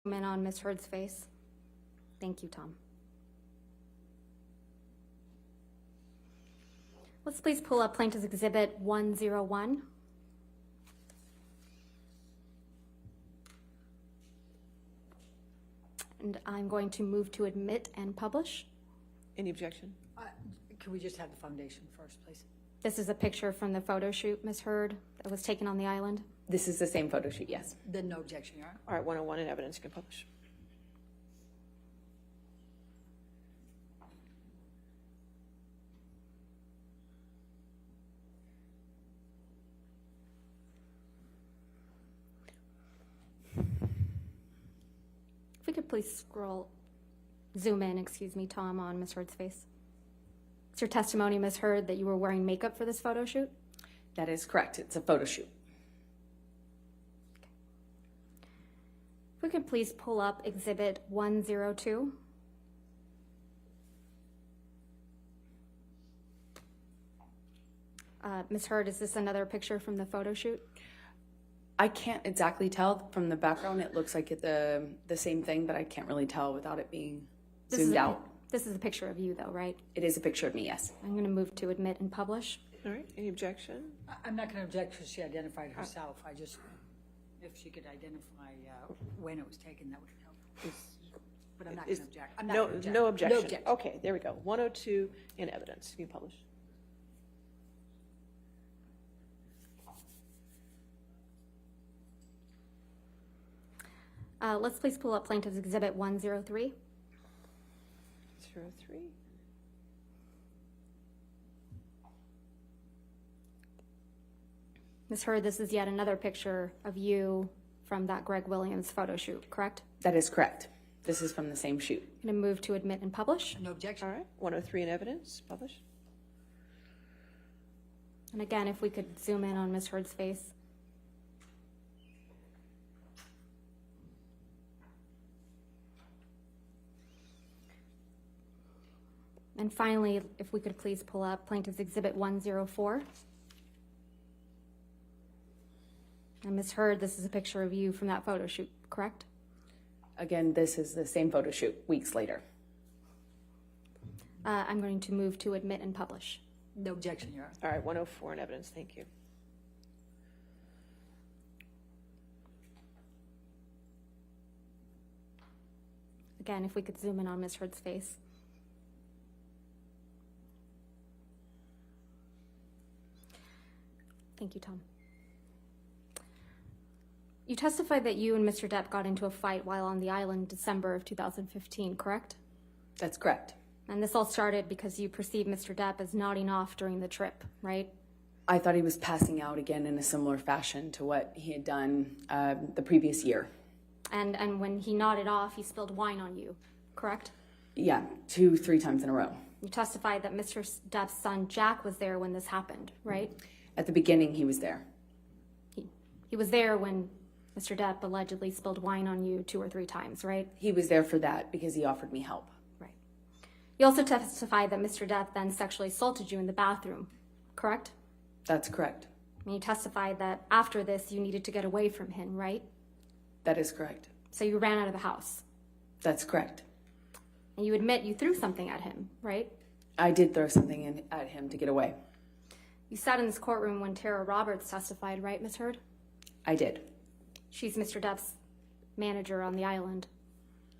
In on Ms. Heard's face. Thank you, Tom. Let's please pull up Plaintiff's Exhibit 101. And I'm going to move to admit and publish. Any objection? Can we just have the foundation first, please? This is a picture from the photo shoot, Ms. Heard, that was taken on the island. This is the same photo shoot, yes. Then no objection, Your Honor. All right, 101 in evidence, you can publish. If we could please zoom in, excuse me, Tom, on Ms. Heard's face. It's your testimony, Ms. Heard, that you were wearing makeup for this photo shoot? That is correct. It's a photo shoot. If we could please pull up Exhibit 102. Ms. Heard, is this another picture from the photo shoot? I can't exactly tell from the background. It looks like it's the same thing, but I can't really tell without it being zoomed out. This is a picture of you, though, right? It is a picture of me, yes. I'm going to move to admit and publish. All right, any objection? I'm not going to object because she identified herself. I just, if she could identify when it was taken, that would help. But I'm not going to object. I'm not No, gonna object. no objection. No objection. Okay, there we go. 102 in evidence, you can publish. Let's please pull up Plaintiff's Exhibit 103. 03. Ms. Heard, this is yet another picture of you from that Greg Williams photo shoot, correct? That is correct. This is from the same shoot. I'm going to move to admit and publish. No objection. All right, 103 in evidence, publish. And again, if we could zoom in on Ms. Heard's face. And finally, if we could please pull up Plaintiff's Exhibit 104. And Ms. Heard, this is a picture of you from that photo shoot, correct? Again, this is the same photo shoot weeks later. I'm going to move to admit and publish. No objection, Your Honor. All right, 104 in evidence, thank you. Again, if we could zoom in on Ms. Heard's face. Thank you, Tom. You testified that you and Mr. Depp got into a fight while on the island in December of 2015, correct? That's correct. And this all started because you perceived Mr. Depp as nodding off during the trip, right? I thought he was passing out again in a similar fashion to what he had done the previous year. And when he nodded off, he spilled wine on you, correct? Yeah, 2-3 times in a row. You testified that Mr. Depp's son, Jack, was there when this happened, right? At the beginning, he was there. He was there when Mr. Depp allegedly spilled wine on you 2 or 3 times, right? He was there for that because he offered me help. Right. You also testified that Mr. Depp then sexually assaulted you in the bathroom, correct? That's correct. And you testified that after this, you needed to get away from him, right? That is correct. So you ran out of the house. That's correct. And you admit you threw something at him, right? I did throw something at him to get away. You sat in this courtroom when Tara Roberts testified, right, Ms. Heard? I did. She's Mr. Depp's manager on the island.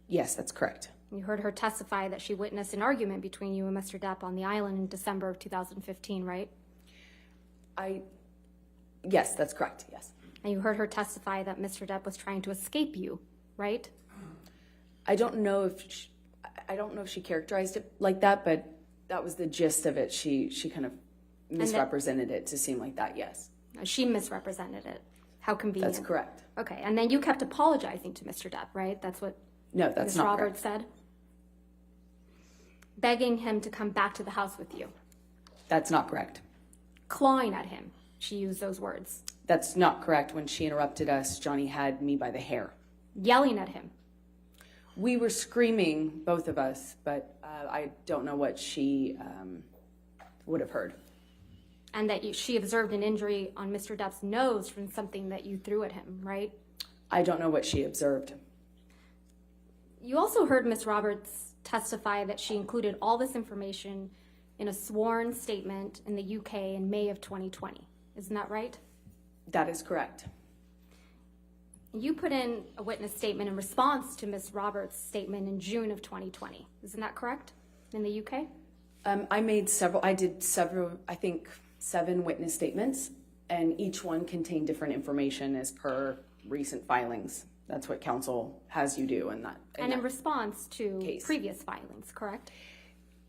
Yes, that's correct. You heard her testify that she witnessed an argument between you and Mr. Depp on the island in December of 2015, right? Yes, that's correct, yes. And you heard her testify that Mr. Depp was trying to escape you, right? I don't know if she characterized it like that, but that was the gist of it. She kind of misrepresented it to seem like that, yes. She misrepresented it. How convenient. That's correct. Okay, and then you kept apologizing to Mr. Depp, right? That's what No, that's Ms. not Roberts correct. said? Begging him to come back to the house with you. That's not correct. Clawing at him. She used those words. That's not correct. When she interrupted us, Johnny had me by the hair. Yelling at him. We were screaming, both of us, but I don't know what she would have heard. And that she observed an injury on Mr. Depp's nose from something that you threw at him, right? I don't know what she observed. You also heard Ms. Roberts testify that she included all this information in a sworn statement in the UK in May of 2020. Isn't that right? That is correct. You put in a witness statement in response to Ms. Roberts' statement in June of 2020. Isn't that correct? In the UK? I did several, I think 7 witness statements, and each one contained different information as per recent filings. That's what counsel has you do in that. And in response to case. previous filings, correct?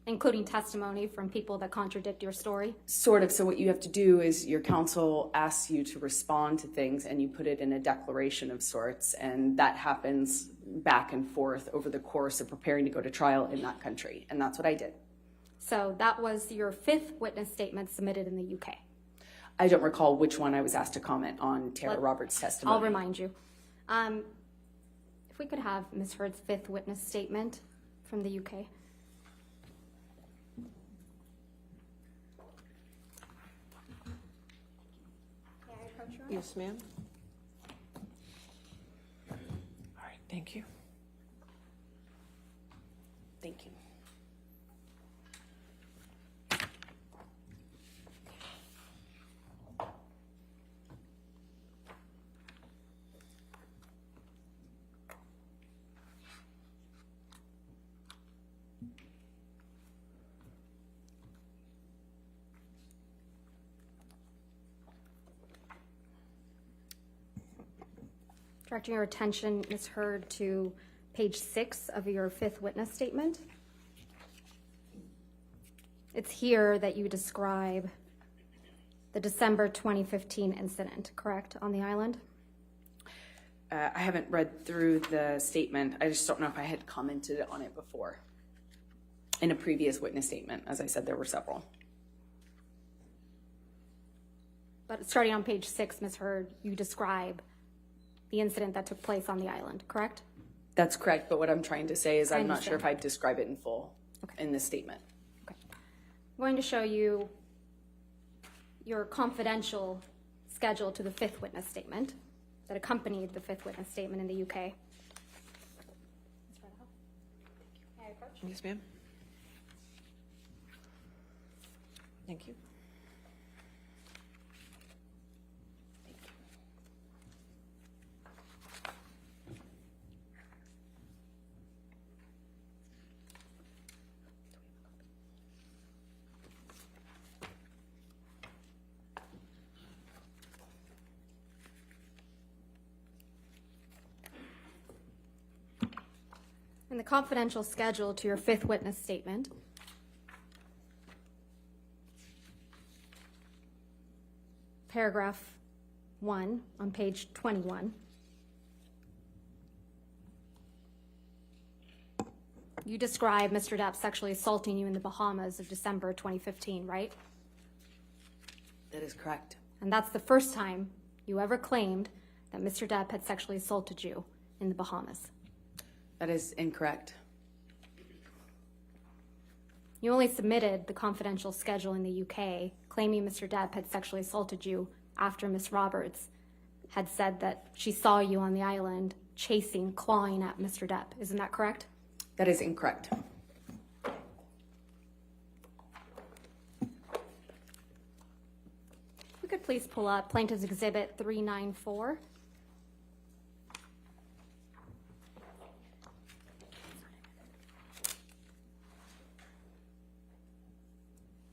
Including testimony from people that contradict your story? Sort of. So what you have to do is your counsel asks you to respond to things, and you put it in a declaration of sorts, and that happens back and forth over the course of preparing to go to trial in that country, and that's what I did. So that was your 5th witness statement submitted in the UK. I don't recall which one I was asked to comment on Tara Roberts' testimony. I'll remind you. If we could have Ms. Heard's 5th witness statement from the UK. Yes, ma'am. All right, thank you. Thank you. Directing your attention, Ms. Heard, to page 6 of your 5th witness statement. It's here that you describe the December 2015 incident, correct, on the island? I haven't read through the statement. I just don't know if I had commented on it before. In a previous witness statement, as I said, there were several. But starting on page 6, Ms. Heard, you describe the incident that took place on the island, correct? That's correct, but what I'm trying to say is I I'm not sure if understand. I'd describe it in full in this statement. Okay. I'm going to show you your confidential schedule to the 5th witness statement that accompanied the 5th witness statement in the UK. Ms. Radahoff, may I approach? Yes, ma'am. Thank you. In the confidential schedule to your 5th witness statement, paragraph 1 on page 21, you describe Mr. Depp sexually assaulting you in the Bahamas of December 2015, right? That is correct. And that's the first time you ever claimed that Mr. Depp had sexually assaulted you in the Bahamas. That is incorrect. You only submitted the confidential schedule in the UK claiming Mr. Depp had sexually assaulted you after Ms. Roberts had said that she saw you on the island chasing, clawing at Mr. Depp. Isn't that correct? That is incorrect. If we could please pull up Plaintiff's Exhibit 394.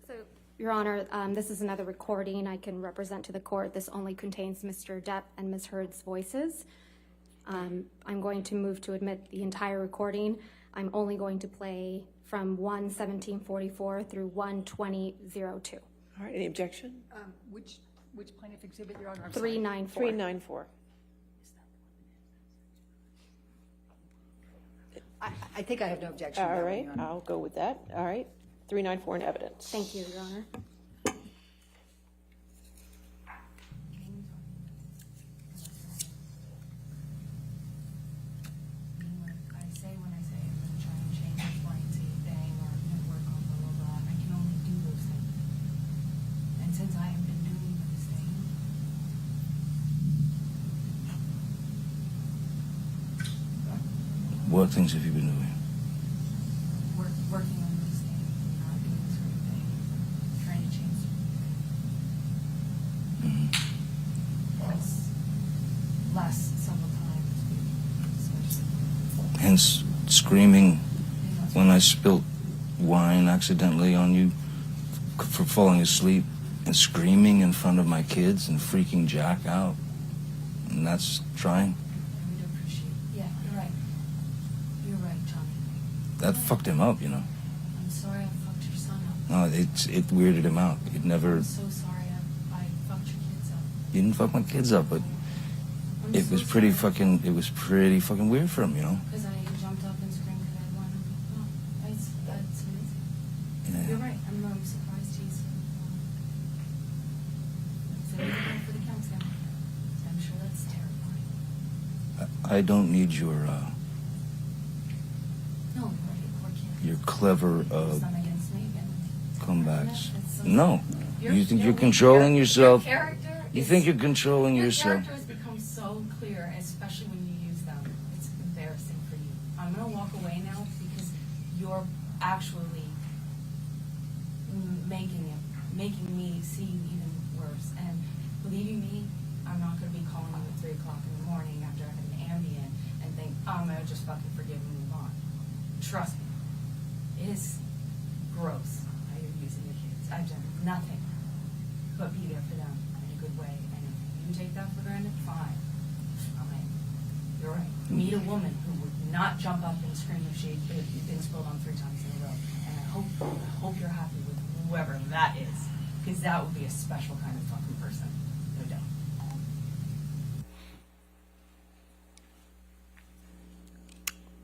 So, Your Honor, this is another recording I can represent to the court. This only contains Mr. Depp and Ms. Heard's voices. I'm going to move to admit the entire recording. I'm only going to play from 1:17:44 through 1:20:02. All right, any objection? Which plaintiff exhibit, Your Honor? I'm sorry. 394. 394. I think I have no objection to that All one, right, Your Honor. I'll go with that. All right, 394 in evidence. Thank you, Your Honor. When I say I'm gonna try and change X, Y, and Z thing or work on blah, blah, blah, I can only do those things. And since I have been doing those things, What things have you been doing? Working on this thing, not doing this sort of thing, trying to change last several times, especially. Hence, screaming when I spilt wine accidentally on you for falling asleep, and screaming in front of my kids and freaking Jack out. And that's trying. I would appreciate. Yeah, you're right. You're right, Johnny. That fucked him up, you know. I'm sorry I fucked your son up. No, it weirded him out. It never. I'm so sorry I fucked your kids up. You didn't fuck my kids up, but I'm it so was pretty sorry. fucking. It was pretty fucking weird for him, you know. Because I jumped up and screamed because I wanted to. Oh, that's amazing. Yeah. You're right. I'm surprised he's. So you're going for the counseling. I'm sure that's terrifying. I don't need your No, right, poor kid. your clever It's not against me again. comebacks. It's so- No, Your- you think your- you're controlling your- yourself. Your character. You is- think you're controlling Your yourself. character has become so clear, especially when you use them. It's embarrassing for you. I'm gonna walk away now because you're actually making me see even worse. And believing me, I'm not gonna be calling you at 3 o'clock in the morning after I had an Ambien and think, oh, I'm gonna just fucking forgive and move on. Trust me, it is gross how you're using your kids. I've done nothing but be there for them in a good way. And if you take that for granted, fine. You're right. Meet a woman who would not jump up and scream if she'd been spilled on 3 times in a row. And I hope you're happy with whoever that is, because that would be a special kind of fucking person. No doubt.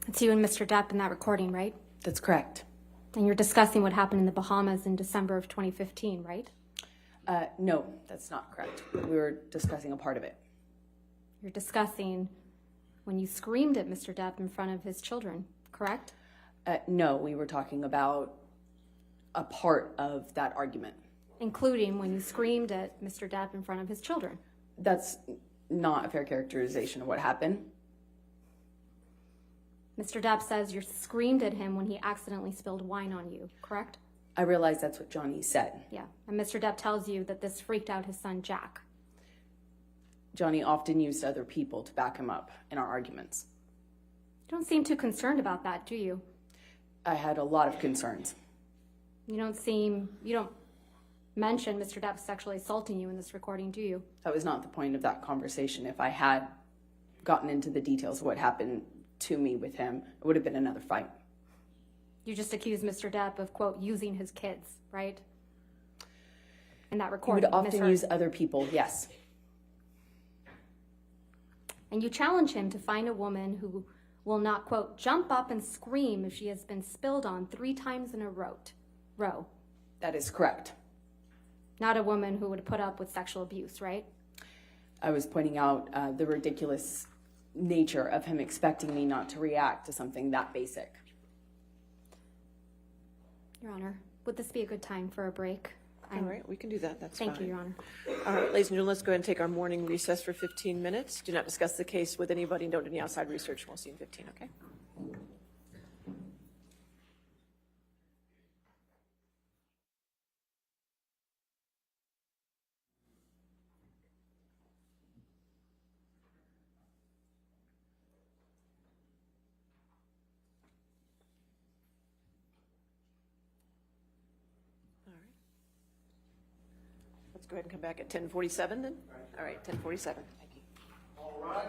It's you and Mr. Depp in that recording, right? That's correct. And you're discussing what happened in the Bahamas in December of 2015, right? No, that's not correct. We were discussing a part of it. You're discussing when you screamed at Mr. Depp in front of his children, correct? No, we were talking about a part of that argument. Including when you screamed at Mr. Depp in front of his children. That's not a fair characterization of what happened. Mr. Depp says you screamed at him when he accidentally spilled wine on you, correct? I realize that's what Johnny said. Yeah. And Mr. Depp tells you that this freaked out his son, Jack. Johnny often used other people to back him up in our arguments. You don't seem too concerned about that, do you? I had a lot of concerns. You don't mention Mr. Depp sexually assaulting you in this recording, do you? That was not the point of that conversation. If I had gotten into the details of what happened to me with him, it would have been another fight. You just accused Mr. Depp of, quote, using his kids, right? In that He recording. would often misheard. use other people, yes. And you challenge him to find a woman who will not, quote, jump up and scream if she has been spilled on 3 times in a row. That is correct. Not a woman who would put up with sexual abuse, right? I was pointing out the ridiculous nature of him expecting me not to react to something that basic. Your Honor, would this be a good time for a break? All right, we can do that. That's fine. Thank you, Your Honor. All right, ladies and gentlemen, let's go ahead and take our morning recess for 15 minutes. Do not discuss the case with anybody and don't do any outside research. We'll see you in 15, okay? Let's go ahead and come back at 10:47 then. All right, 10:47. Thank you. All right.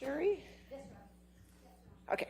Jury? Okay.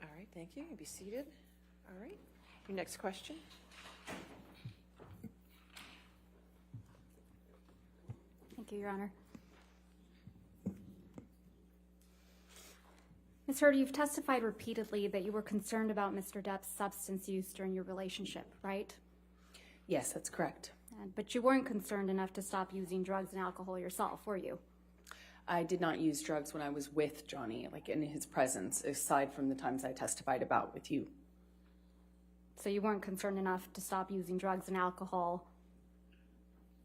All right, thank you. You be seated. All right. Your next question. Thank you, Your Honor. Ms. Heard, you've testified repeatedly that you were concerned about Mr. Depp's substance use during your relationship, right? Yes, that's correct. But you weren't concerned enough to stop using drugs and alcohol yourself, were you? I did not use drugs when I was with Johnny, like in his presence, aside from the times I testified about with you. So you weren't concerned enough to stop using drugs and alcohol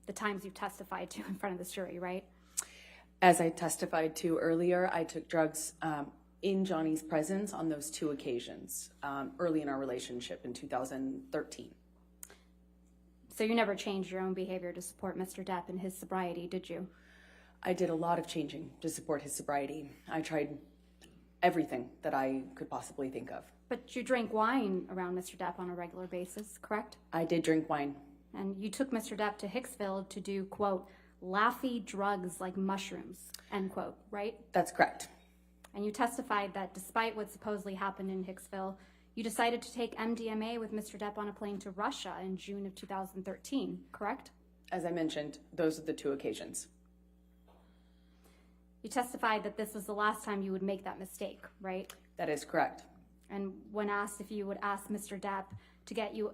the times you testified to in front of this jury, right? As I testified to earlier, I took drugs in Johnny's presence on those 2 occasions, early in our relationship in 2013. So you never changed your own behavior to support Mr. Depp and his sobriety, did you? I did a lot of changing to support his sobriety. I tried everything that I could possibly think of. But you drank wine around Mr. Depp on a regular basis, correct? I did drink wine. And you took Mr. Depp to Hicksville to do, quote, laughy drugs like mushrooms, end quote, right? That's correct. And you testified that despite what supposedly happened in Hicksville, you decided to take MDMA with Mr. Depp on a plane to Russia in June of 2013, correct? As I mentioned, those are the 2 occasions. You testified that this was the last time you would make that mistake, right? That is correct. And when asked if you would ask Mr. Depp to get you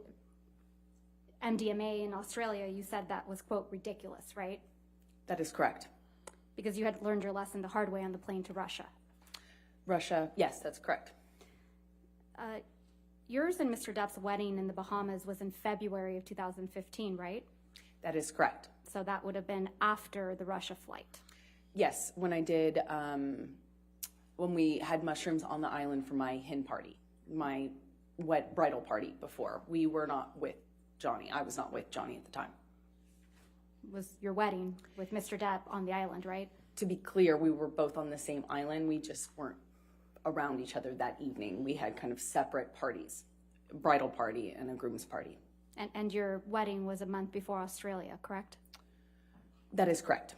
MDMA in Australia, you said that was, quote, ridiculous, right? That is correct. Because you had learned your lesson the hard way on the plane to Russia. Russia, yes, that's correct. Yours and Mr. Depp's wedding in the Bahamas was in February of 2015, right? That is correct. So that would have been after the Russia flight. Yes, when I did, when we had mushrooms on the island for my hen party, my wet bridal party before. We were not with Johnny. I was not with Johnny at the time. Was your wedding with Mr. Depp on the island, right? To be clear, we were both on the same island. We just weren't around each other that evening. We had kind of separate parties, a bridal party and a groom's party. And your wedding was a month before Australia, correct? That is correct.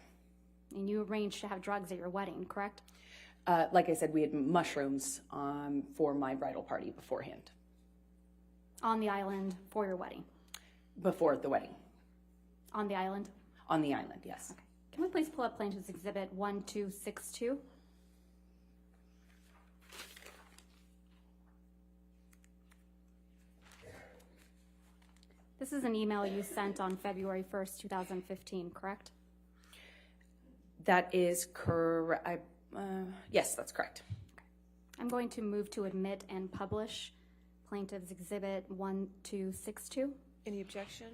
And you arranged to have drugs at your wedding, correct? Like I said, we had mushrooms for my bridal party beforehand, On the island for your wedding? before the wedding. On the island? On the island, yes. Okay. Can we please pull up Plaintiff's Exhibit 1262? This is an email you sent on February 1st, 2015, correct? That is correct. Yes, that's correct. I'm going to move to admit and publish Plaintiff's Exhibit 1262. Any objection?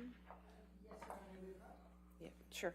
Yeah, sure.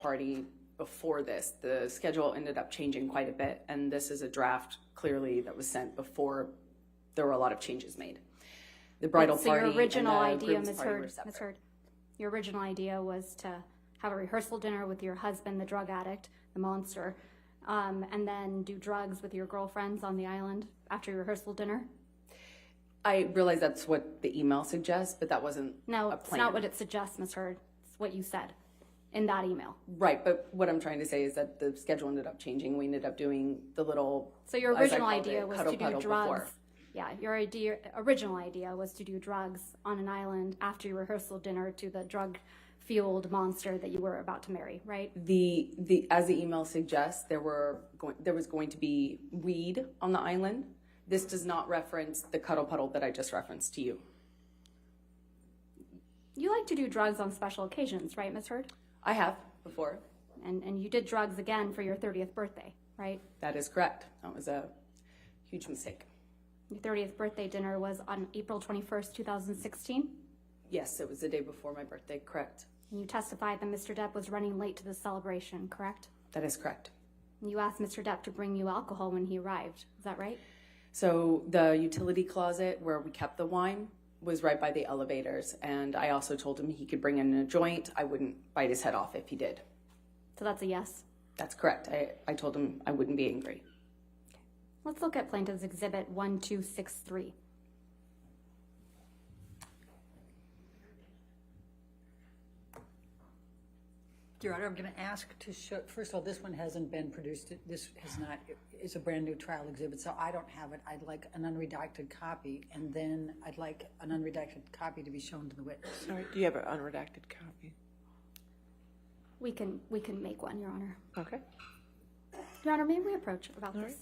party before this. The schedule ended up changing quite a bit, and this is a draft clearly that was sent before there were a lot of changes made. The bridal So party your original and the idea, groom's Ms. party were Heard, separate. Ms. Heard, your original idea was to have a rehearsal dinner with your husband, the drug addict, the monster, and then do drugs with your girlfriends on the island after your rehearsal dinner? I realize that's what the email suggests, but that wasn't No, a it's plan. not what it suggests, Ms. Heard. It's what you said in that email. Right, but what I'm trying to say is that the schedule ended up changing. We ended up doing the little. So your as I original called idea it, was cuddle to do puddle drugs. before. Yeah, your original idea was to do drugs on an island after your rehearsal dinner to the drug-fueled monster that you were about to marry, right? The as the email suggests, there was going to be weed on the island. This does not reference the cuddle puddle that I just referenced to you. You like to do drugs on special occasions, right, Ms. Heard? I have before. And you did drugs again for your 30th birthday, right? That is correct. That was a huge mistake. Your 30th birthday dinner was on April 21st, 2016. Yes, it was the day before my birthday, correct. And you testified that Mr. Depp was running late to the celebration, correct? That is correct. And you asked Mr. Depp to bring you alcohol when he arrived. Is that right? So the utility closet where we kept the wine was right by the elevators, and I also told him he could bring in a joint. I wouldn't bite his head off if he did. So that's a yes. That's correct. I told him I wouldn't be angry. Let's look at Plaintiff's Exhibit 1263. Your Honor, I'm going to ask to show, first of all, this one hasn't been produced. This has not, it's a brand new trial exhibit, so I don't have it. I'd like an unredacted copy, and then I'd like an unredacted copy to be shown to the witness. Sorry, do you have an unredacted copy? We can make one, Your Honor. Okay. Your Honor, may we approach about All this? right.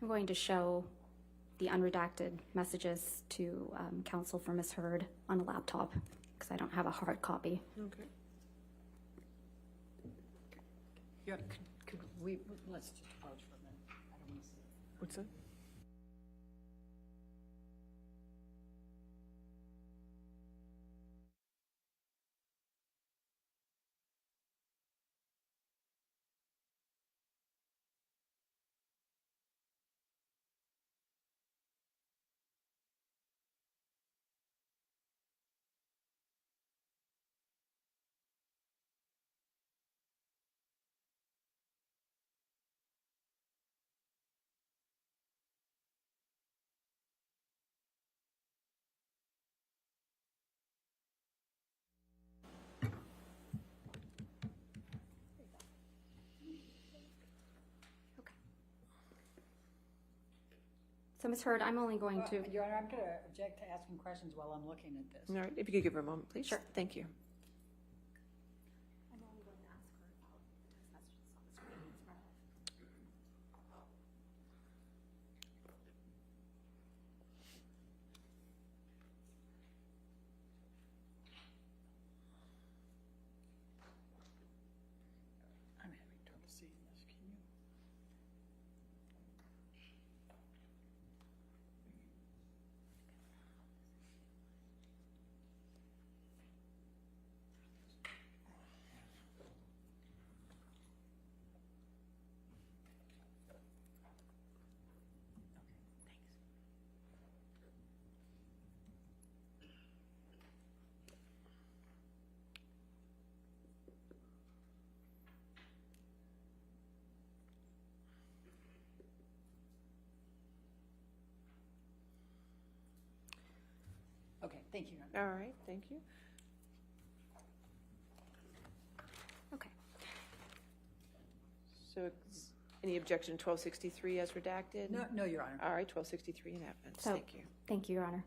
I'm going to show the unredacted messages to counsel for Ms. Heard on a laptop because I don't have a hard copy. Okay. Your Honor, could we, let's just pause for a minute. I don't want to see it. What's that? Okay. So Ms. Heard, I'm only going to, Your Honor, I'm going to object to asking questions while I'm looking at this. All right, if you could give her a moment, please. Sure. Thank you. I'm only going to ask her about the text messages on the screen. Ms. Meredith. I'm having trouble seeing this. Can you? Okay, thank you, Your Honor. All right, thank you. Okay. So any objection to 1263 as redacted? No, Your Honor. All right, 1263 in evidence. So, Thank you. Thank you, Your Honor.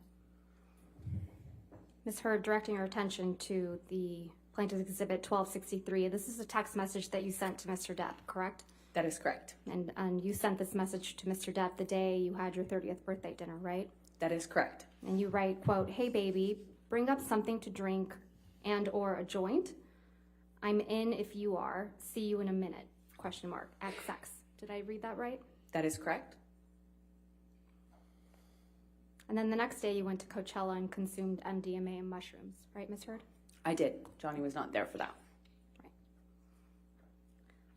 Ms. Heard, directing your attention to the Plaintiff's Exhibit 1263. This is a text message that you sent to Mr. Depp, correct? That is correct. And you sent this message to Mr. Depp the day you had your 30th birthday dinner, right? That is correct. And you write, quote, "Hey baby, bring up something to drink and or a joint. I'm in if you are. See you in a minute. Question mark. XX." Did I read that right? That is correct. And then the next day you went to Coachella and consumed MDMA and mushrooms, right, Ms. Heard? I did. Johnny was not there for that. Right.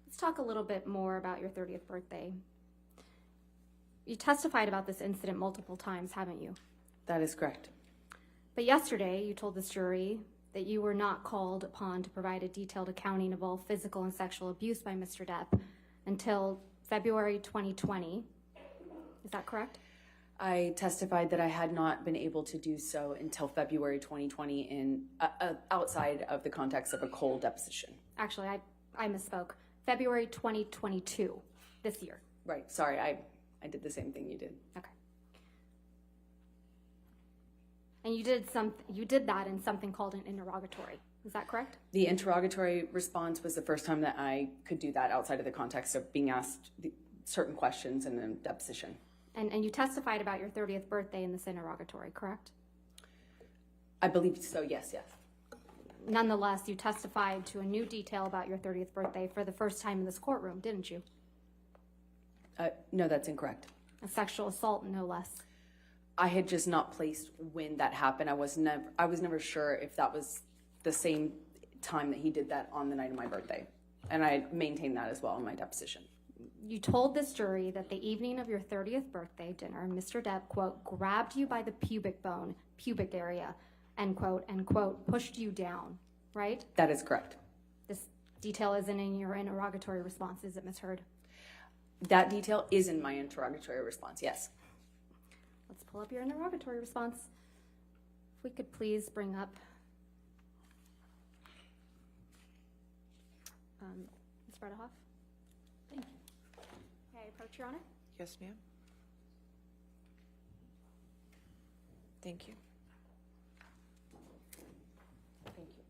Let's talk a little bit more about your 30th birthday. You testified about this incident multiple times, haven't you? That is correct. But yesterday you told this jury that you were not called upon to provide a detailed accounting of all physical and sexual abuse by Mr. Depp until February 2020. Is that correct? I testified that I had not been able to do so until February 2020 in outside of the context of a cold deposition. Actually, I misspoke. February 2022, this year. Right. Sorry, I did the same thing you did. Okay. And you did that in something called an interrogatory. Is that correct? The interrogatory response was the first time that I could do that outside of the context of being asked certain questions in a deposition. And you testified about your 30th birthday in this interrogatory, correct? I believe so, yes. Nonetheless, you testified to a new detail about your 30th birthday for the first time in this courtroom, didn't you? No, that's incorrect. A sexual assault, no less. I had just not placed when that happened. I was never sure if that was the same time that he did that on the night of my birthday. And I maintained that as well in my deposition. You told this jury that the evening of your 30th birthday dinner, Mr. Depp, quote, grabbed you by the pubic area, end quote, pushed you down, right? That is correct. This detail isn't in your interrogatory response, is it, Ms. Heard? That detail is in my interrogatory response, yes. Let's pull up your interrogatory response. If we could please bring up Ms. Bredehoff. Thank you. May I approach, Your Honor? Yes, ma'am. Thank you. Thank you.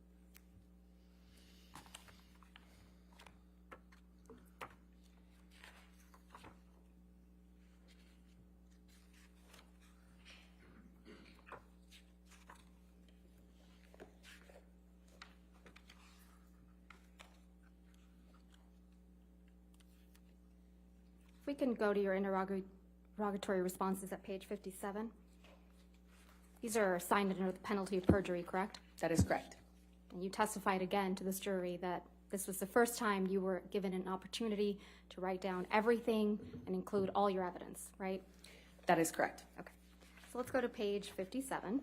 We can go to your interrogatory responses at page 57. These are signed under the penalty of perjury, correct? That is correct. And you testified again to this jury that this was the first time you were given an opportunity to write down everything and include all your evidence, right? That is correct. Okay. So let's go to page 57.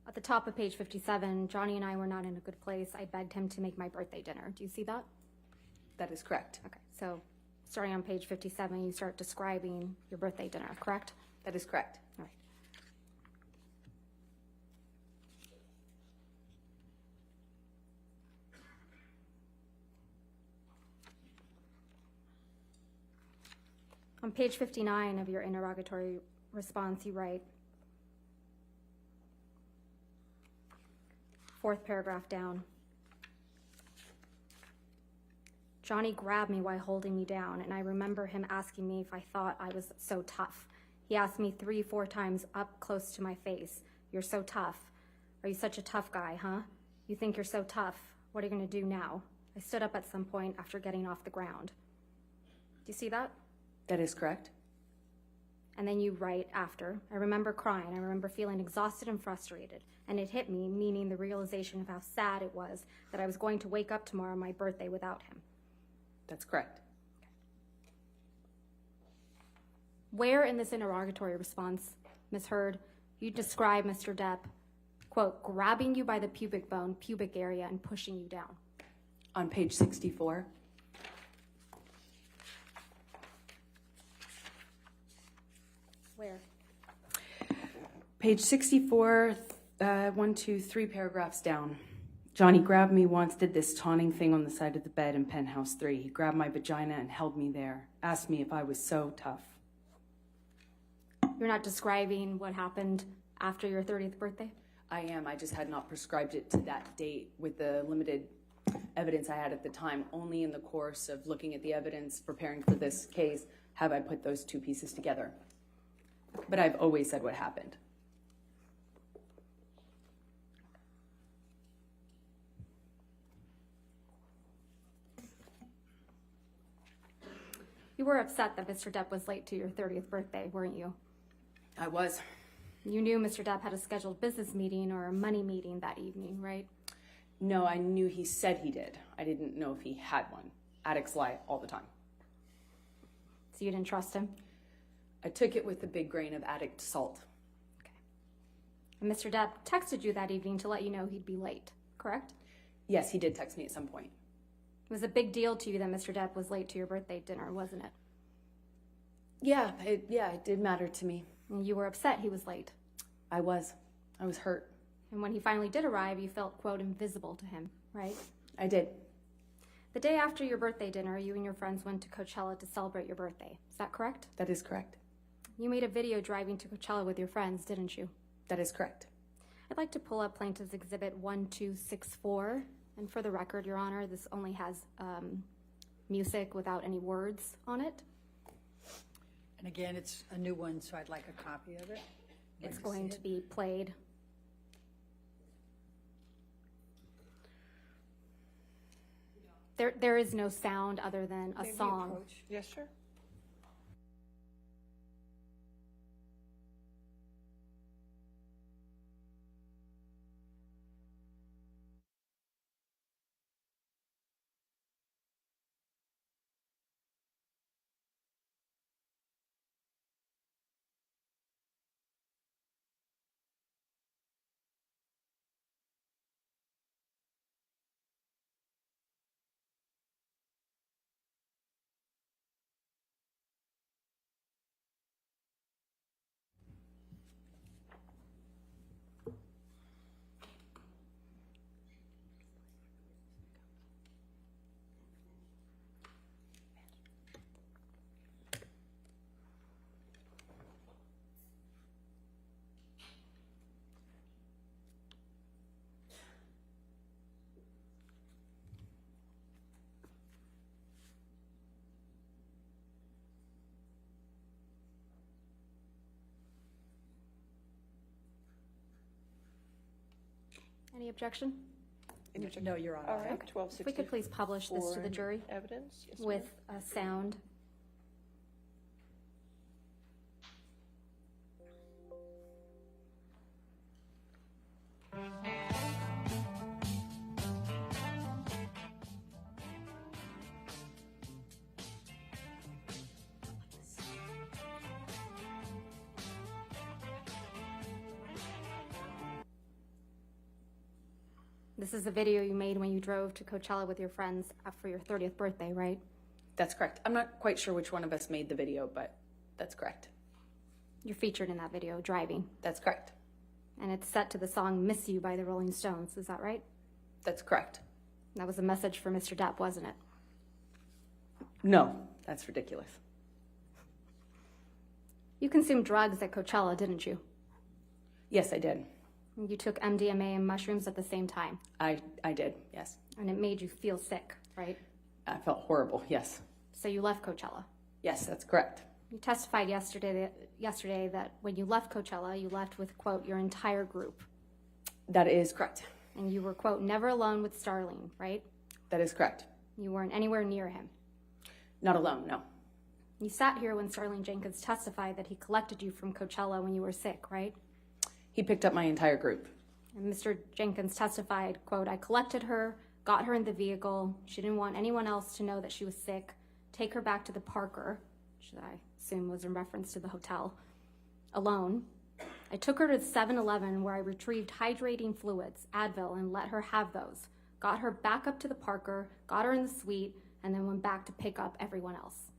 At the top of page 57, Johnny and I were not in a good place. I begged him to make my birthday dinner. Do you see that? That is correct. Okay, so starting on page 57, you start describing your birthday dinner, correct? That is correct. All right. On page 59 of your interrogatory response, you write, fourth paragraph down, Johnny grabbed me while holding me down, and I remember him asking me if I thought I was so tough. He asked me 3-4 times up close to my face, "You're so tough. Are you such a tough guy, huh? You think you're so tough. What are you going to do now?" I stood up at some point after getting off the ground. Do you see that? That is correct. And then you write after, I remember crying. I remember feeling exhausted and frustrated. And it hit me, meaning the realization of how sad it was that I was going to wake up tomorrow on my birthday without him. That's correct. Where in this interrogatory response, Ms. Heard, you describe Mr. Depp, quote, grabbing you by the pubic bone, pubic area, and pushing you down? On page 64. Where? Page 64, 1, 2, 3 paragraphs down. Johnny grabbed me once, did this taunting thing on the side of the bed in penthouse 3. He grabbed my vagina and held me there, asked me if I was so tough. You're not describing what happened after your 30th birthday? I am. I just had not prescribed it to that date with the limited evidence I had at the time. Only in the course of looking at the evidence, preparing for this case, have I put those two pieces together. But I've always said what happened. You were upset that Mr. Depp was late to your 30th birthday, weren't you? I was. You knew Mr. Depp had a scheduled business meeting or a money meeting that evening, right? No, I knew he said he did. I didn't know if he had one. Addicts lie all the time. So you didn't trust him? I took it with a big grain of addict salt. Okay. And Mr. Depp texted you that evening to let you know he'd be late, correct? Yes, he did text me at some point. It was a big deal to you that Mr. Depp was late to your birthday dinner, wasn't it? Yeah, it did matter to me. And you were upset he was late. I was hurt. And when he finally did arrive, you felt, quote, invisible to him, right? I did. The day after your birthday dinner, you and your friends went to Coachella to celebrate your birthday. Is that correct? That is correct. You made a video driving to Coachella with your friends, didn't you? That is correct. I'd like to pull up Plaintiff's Exhibit 1264. And for the record, Your Honor, this only has music without any words on it. And again, it's a new one, so I'd like a copy of it. It's going to be played. There is no sound other than a song. Yes, sure. Any objection? No, Your Honor. All right, If we 1264. could please publish this to the jury Evidence? Yes, ma'am. with sound. This is a video you made when you drove to Coachella with your friends for your 30th birthday, right? That's correct. I'm not quite sure which one of us made the video, but that's correct. You're featured in that video, driving. That's correct. And it's set to the song Miss You by the Rolling Stones, is that right? That's correct. That was a message for Mr. Depp, wasn't it? No, that's ridiculous. You consumed drugs at Coachella, didn't you? Yes, I did. You took MDMA and mushrooms at the same time, I did, yes. and it made you feel sick, right? I felt horrible, yes. So you left Coachella. Yes, that's correct. You testified yesterday that when you left Coachella, you left with, quote, your entire group. That is correct. And you were, quote, never alone with Starling, right? That is correct. You weren't anywhere near him. Not alone, no. You sat here when Starling Jenkins testified that he collected you from Coachella when you were sick, right? He picked up my entire group. And Mr. Jenkins testified, quote, I collected her, got her in the vehicle. She didn't want anyone else to know that she was sick. Take her back to the Parker, which I assume was in reference to the hotel, alone. I took her to 7-Eleven where I retrieved hydrating fluids, Advil, and let her have those. Got her back up to the Parker, got her in the suite, and then went back to pick up everyone else.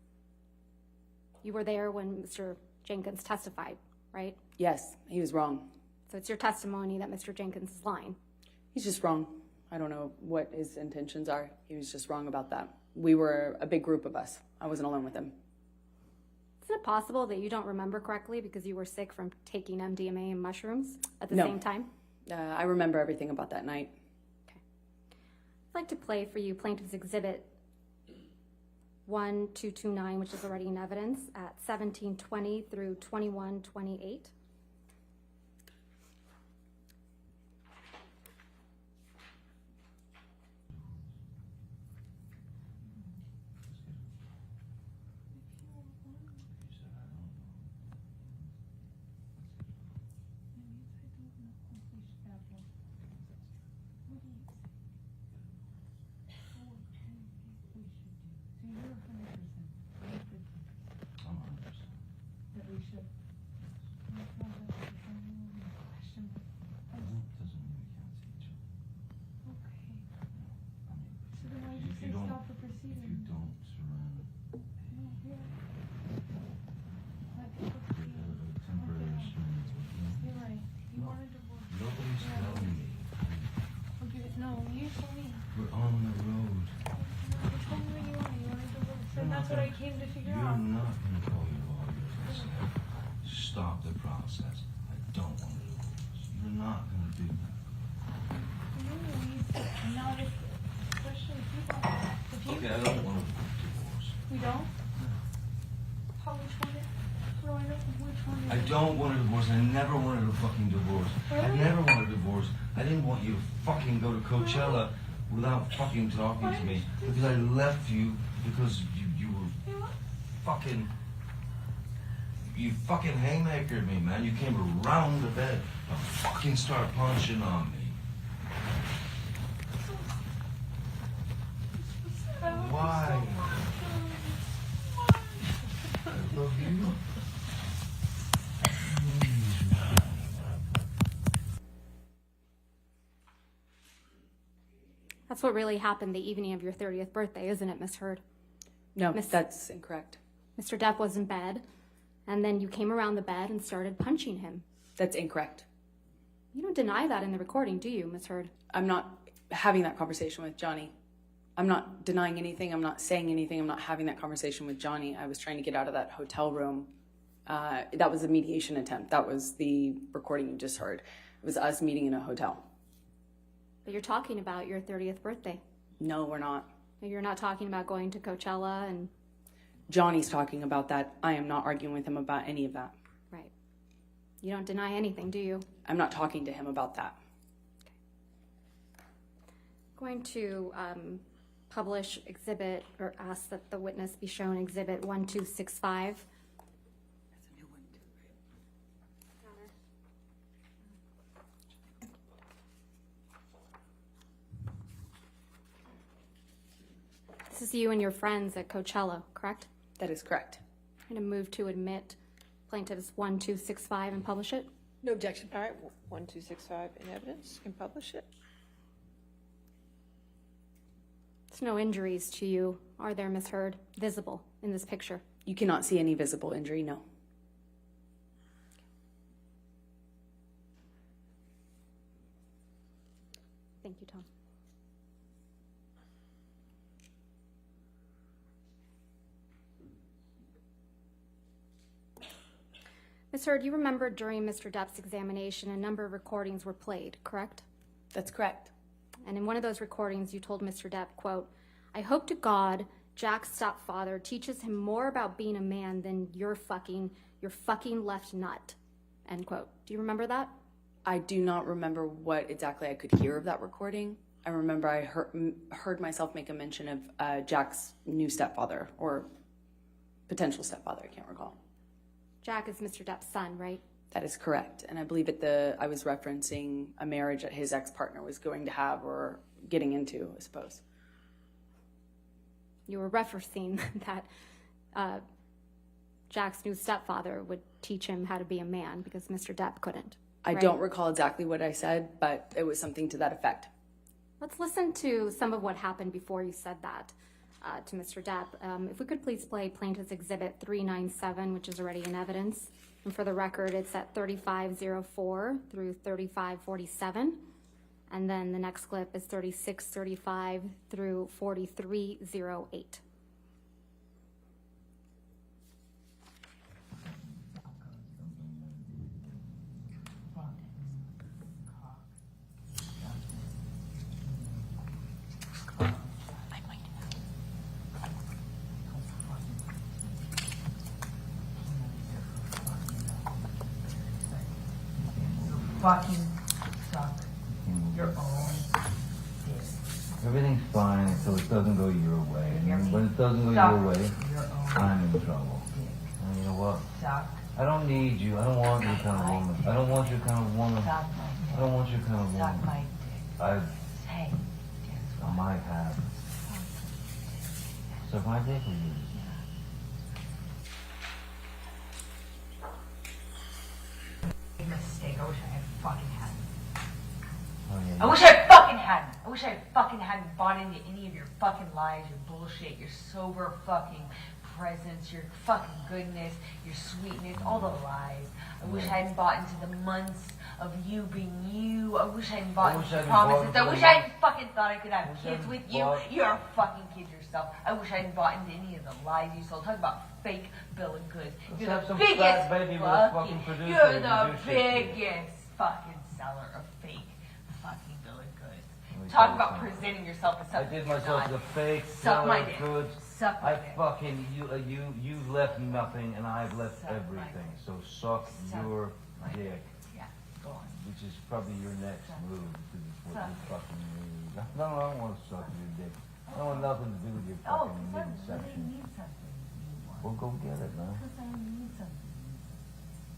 You were there when Mr. Jenkins testified, right? Yes, he was wrong. So it's your testimony that Mr. Jenkins is lying. He's just wrong. I don't know what his intentions are. He was just wrong about that. We were a big group of us. I wasn't alone with him. Isn't it possible that you don't remember correctly because you were sick from taking MDMA and mushrooms at the No. same time? I remember everything about that night. I'd like to play for you Plaintiff's Exhibit 1229, which is already in evidence, at 1720 through 2128. That's what I came to figure You're out. not going to call your lawyers and say, stop the process. I don't want to divorce. You're not going to do that. Not if, especially if you, Okay, I don't want a divorce. we don't? How, which one? What do I know? Which one? I don't want a divorce. I never wanted a fucking divorce. I Really? never wanted a divorce. I didn't want you to fucking go to Coachella without fucking talking to me. Because I left you because you were fucking... You fucking haymakered me, man. You came around the bed to fucking start punching on me. Why? I love you. That's what really happened the evening of your 30th birthday, isn't it, Miss Heard? No, Miss- that's incorrect. Mr. Depp was in bed, and then you came around the bed and started punching him. That's incorrect. You don't deny that in the recording, do you, Miss Heard? I'm not having that conversation with Johnny. I'm not denying anything. I'm not saying anything. I'm not having that conversation with Johnny. I was trying to get out of that hotel room. That was a mediation attempt. That was the recording you just heard. It was us meeting in a hotel. But you're talking about your 30th birthday. No, we're not. You're not talking about going to Coachella and... Johnny's talking about that. I am not arguing with him about any of that. Right. You don't deny anything, do you? I'm not talking to him about that. Going to publish exhibit, or ask that the witness be shown exhibit 1265. That's a new one too, right? This is you and your friends at Coachella, correct? That is correct. I'm going to move to admit plaintiff's 1265 and publish it. No objection. All right, 1265 in evidence, can publish it. There's no injuries to you, are there, Ms. Heard, visible in this picture? You cannot see any visible injury, no. Thank you, Tom. Ms. Heard, you remember during Mr. Depp's examination, a number of recordings were played, correct? That's correct. And in one of those recordings, you told Mr. Depp, quote, "I hope to God Jack's stepfather teaches him more about being a man than your fucking left nut," end quote. Do you remember that? I do not remember what exactly I could hear of that recording. I remember I heard myself make a mention of Jack's new stepfather, or potential stepfather, I can't recall. Jack is Mr. Depp's son, right? That is correct. And I believe I was referencing a marriage that his ex-partner was going to have or getting into, I suppose. You were referencing that Jack's new stepfather would teach him how to be a man because Mr. Depp couldn't. I right? don't recall exactly what I said, but it was something to that effect. Let's listen to some of what happened before you said that to Mr. Depp. If we could please play Plaintiff's Exhibit 397, which is already in evidence. And for the record, it's at 3504 through 3547. And then the next clip is 3635 through 4308. Fucking suck your own dick. Everything's fine until it doesn't go your way. And then when it doesn't go Suck your way, your own I'm in trouble. dick. And you know what? Suck. I don't need you. I don't want your kind of woman. I don't want your kind of woman. Suck my dick. I don't want your kind of Suck woman. my dick. I Say, guess I what? might have. Suck my dick with you. Big mistake. I wish I had fucking hadn't. Oh, yeah, I wish I fucking hadn't. I wish I fucking hadn't bought into any of your fucking lies, your bullshit, your sober fucking presence, your fucking goodness, your sweetness, all the lies. I wish I hadn't bought into the months of you being you. I wish I hadn't bought into the promises. I wish I hadn't fucking thought I could have kids with you. You're a fucking kid yourself. I wish I hadn't bought into any of the lies you sold. Talk about fake bill of goods. You're have the some biggest fat baby with a fucking producer You're and the do shit. biggest fucking seller of fake fucking bill of goods. Let me Talk tell you about something. presenting yourself as I something did you're myself not. the fake Suck my seller of dick. goods. Suck my I dick. fucking you've left nothing and I've left Suck my everything. dick. So suck Suck your my dick, Yeah, go on. which is probably your next Suck. move because it's what Suck. you fucking need. No, I don't want to suck your dick. I don't want nothing to do with your Oh, fucking because I midsection. need something you want. Well, go get it, man. Because I need something.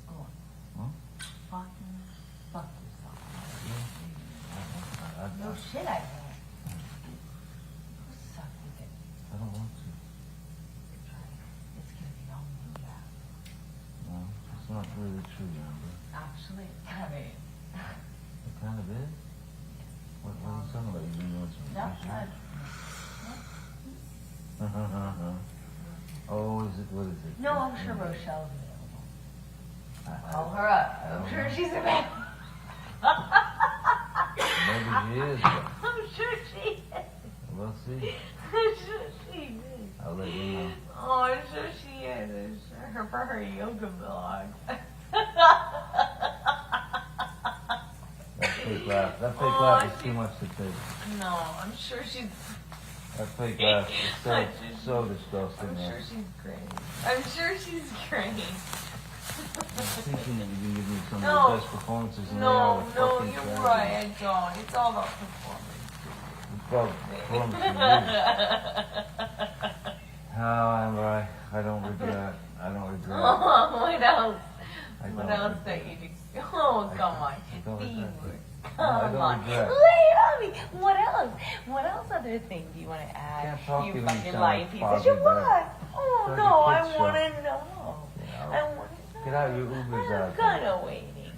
Go on. Huh? Fucking fuck yourself. I No shit, I don't. Go suck your dick. don't want to. It's gonna be all moved out. No, it's not really true, Amber. Actually, it kind of is. It kind of is. What are you talking about? You been doing some No, research? Oh, is it? What is it? no, I'm sure Rochelle's available. Call her up. I'm sure she's available. Maybe she is. But I'm sure she is. we'll see. I'm sure she is. I'll let you know. Oh, I'm sure she is. I'm sure her for her yoga vlog. That fake laugh. That fake Oh, laugh is too much to take. No, I'm sure she's. That fake laugh is so disgusting. I'm man. sure she's great. I'm sure she's great. I'm thinking that you can give me some No. of the best performances in the hour. No, Fucking you're tragedy. right. I don't. It's all about performance. felt plumb to you. Oh, Amber, I don't regret. I don't regret. Oh, what else? I What don't else regret. that you do? Oh, come on. I don't Be regret. more. No, I Come don't on. regret. Lay it on me. What else? What else other thing do you want to add? Can't talk to You you when you fucking sound lying like piece Foggy of shit. Bear. What? Oh, Like no, a I kid's show. want to know. Yeah, I want to know. Get out your Ubers out I'm there. kind of waiting.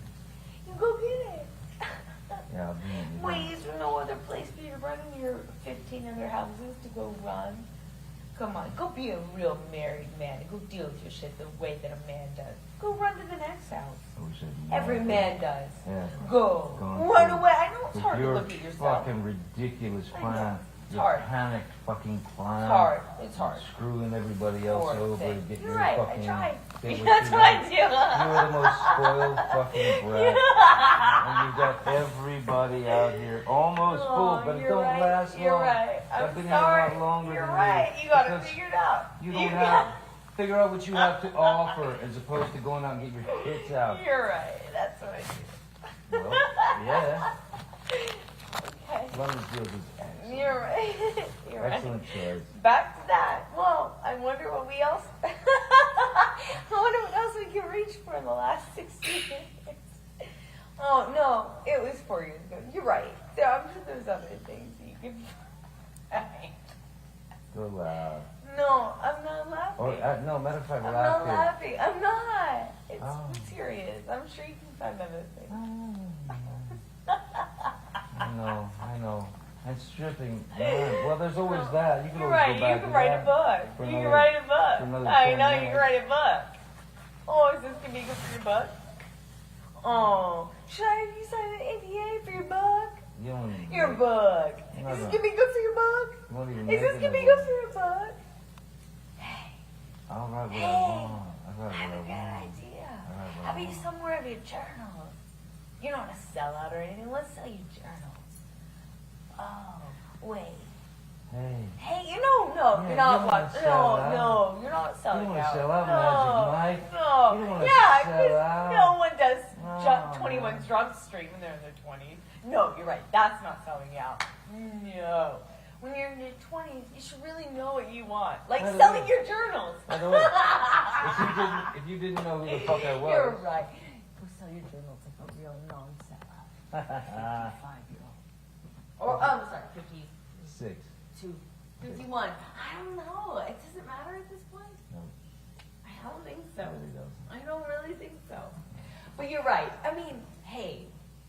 You go get it. Yeah, I'll be in the Wait, is there no other place for you to run in your 15 other houses to go run? Come on, go be a real married man and go deal with your shit the way that a man does. Go run to the next house. I wish I'd Every known. man does. Yeah. Go. Going Run through away. I know it's with hard to your look at yourself. fucking ridiculous I know. plan. It's Your hard. panicked fucking plan. It's hard. It's hard. Screwing everybody else Poor over thing. to get You're your right. fucking. I tried. get That's you what I want. do. You are the most spoiled fucking brat. And you got everybody out here almost full, but it you're don't right. last You're long. right. I've I'm been sorry. here a lot longer You're than right. You got to because figure it out. You don't have. Figure out what you have to offer as opposed to going out and get your tits out. You're right. That's what I do. Well, yeah. Okay. London Fields is excellent. You're right. You're right. Excellent choice. Back to that. Well, I wonder what we else. I wonder what else we can reach for in the last 60 years. Oh no, it was 4 years ago. You're right. I'm sure there's other things you can find. Go loud. No, I'm not laughing. Or, no, matter of fact, I'm laugh not here. laughing. I'm not. It's Oh. serious. I'm sure you can find other things. I know. And stripping. Man, well, there's always that. You can You're always right. go back You can to write that a book. for You can another- write a for book. another I 10 know you minutes. can write a book. Oh, is this gonna be good for your book? Oh, should I have you sign an NDA for your book? You don't, Your book. No, Is this no. gonna be good for your book? you won't even Is this make gonna it be a good for your book? Hey, I'll write what Hey. I want. I I write have a what good I want. idea. I write what How I about you want. somewhere of your journals? You don't want to sell out or anything. Let's sell you journals. Oh, wait. Hey, Hey, no, Yeah, you're you not don't wanna watching. sell No, out. no, you're not you selling don't want to out. sell out no, Magic Mike. No, You don't wanna yeah, sell 'cause out. no one does No, 21's Drug Street when they're in their 20s. No, you're right. That's not selling out. No. When you're in your 20s, you should really know what you want. Like By the selling way- your journals. By the way, if you didn't know who the fuck I was. You're right. Go sell your journals like a real non-sellout. 55-year-old. Or, I'm sorry, 52. 6. 51. I don't know. It doesn't matter at this point. No, I don't think so. it really doesn't. I don't really think so. But you're right. I mean, hey,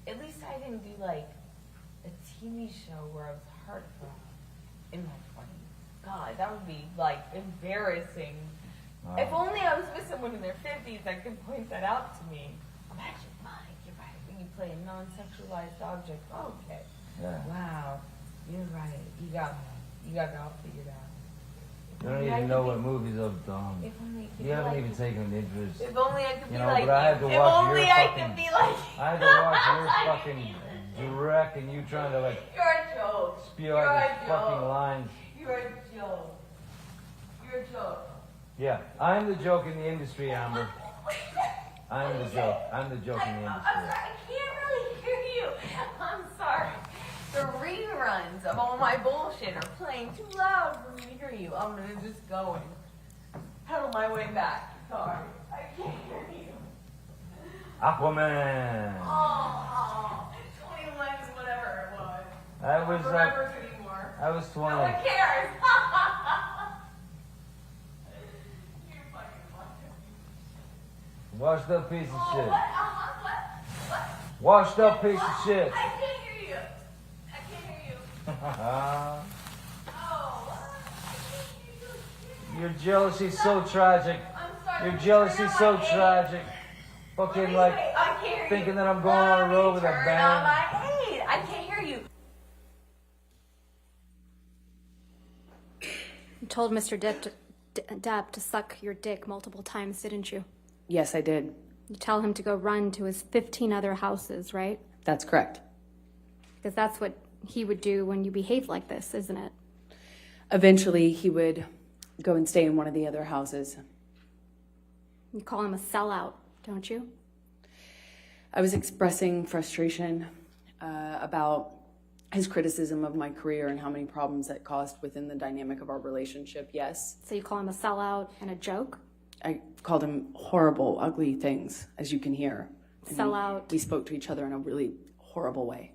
at least I didn't do like a TV show where I was heartthrob in my 20s. God, that would be like embarrassing. If only I was with someone in their 50s that could point that out to me. Magic Mike, you're right. When you play a non-sexualized object. Okay. Yeah. Wow. You're right. You got it all figured out. You don't even know what movies I've done. If only I could You be haven't like even taken an interest. If only I could You be know, like but I had to you. If watch only your I fucking- could be like you. I had to watch your fucking direct and you trying to like You're a joke. spew You're out a these fucking joke. lines. You're a joke. You're a joke. Yeah, I'm the joke in the industry, Amber. I'm the joke. I'm the joke in the I'm industry. sorry. I can't really hear you. I'm sorry. The reruns of all my bullshit are playing too loud for me to hear you. I'm gonna just go and pedal my way back. Sorry. I can't hear you. Aquaman. Oh, 21 is whatever it was. I was don't remember it anymore. I was 20. No one cares. You're fucking fucking. Washed up piece of Oh, shit. what? What? Washed up piece of shit. I can't hear you. I can't hear you. Oh, what? I can't hear you. Your jealousy's so tragic. I'm sorry. Your jealousy's so tragic. Fucking like I can't hear thinking you. that I'm going on a road with a Turn band. on my aid. I can't hear you. You told Mr. Depp to suck your dick multiple times, didn't you? Yes, I did. You tell him to go run to his 15 other houses, right? That's correct. Because that's what he would do when you behave like this, isn't it? Eventually, he would go and stay in one of the other houses. You call him a sellout, don't you? I was expressing frustration about His criticism of my career and how many problems that caused within the dynamic of our relationship, yes. So you call him a sellout and a joke? I called him horrible, ugly things, as you can hear. And Sellout. We spoke to each other in a really horrible way.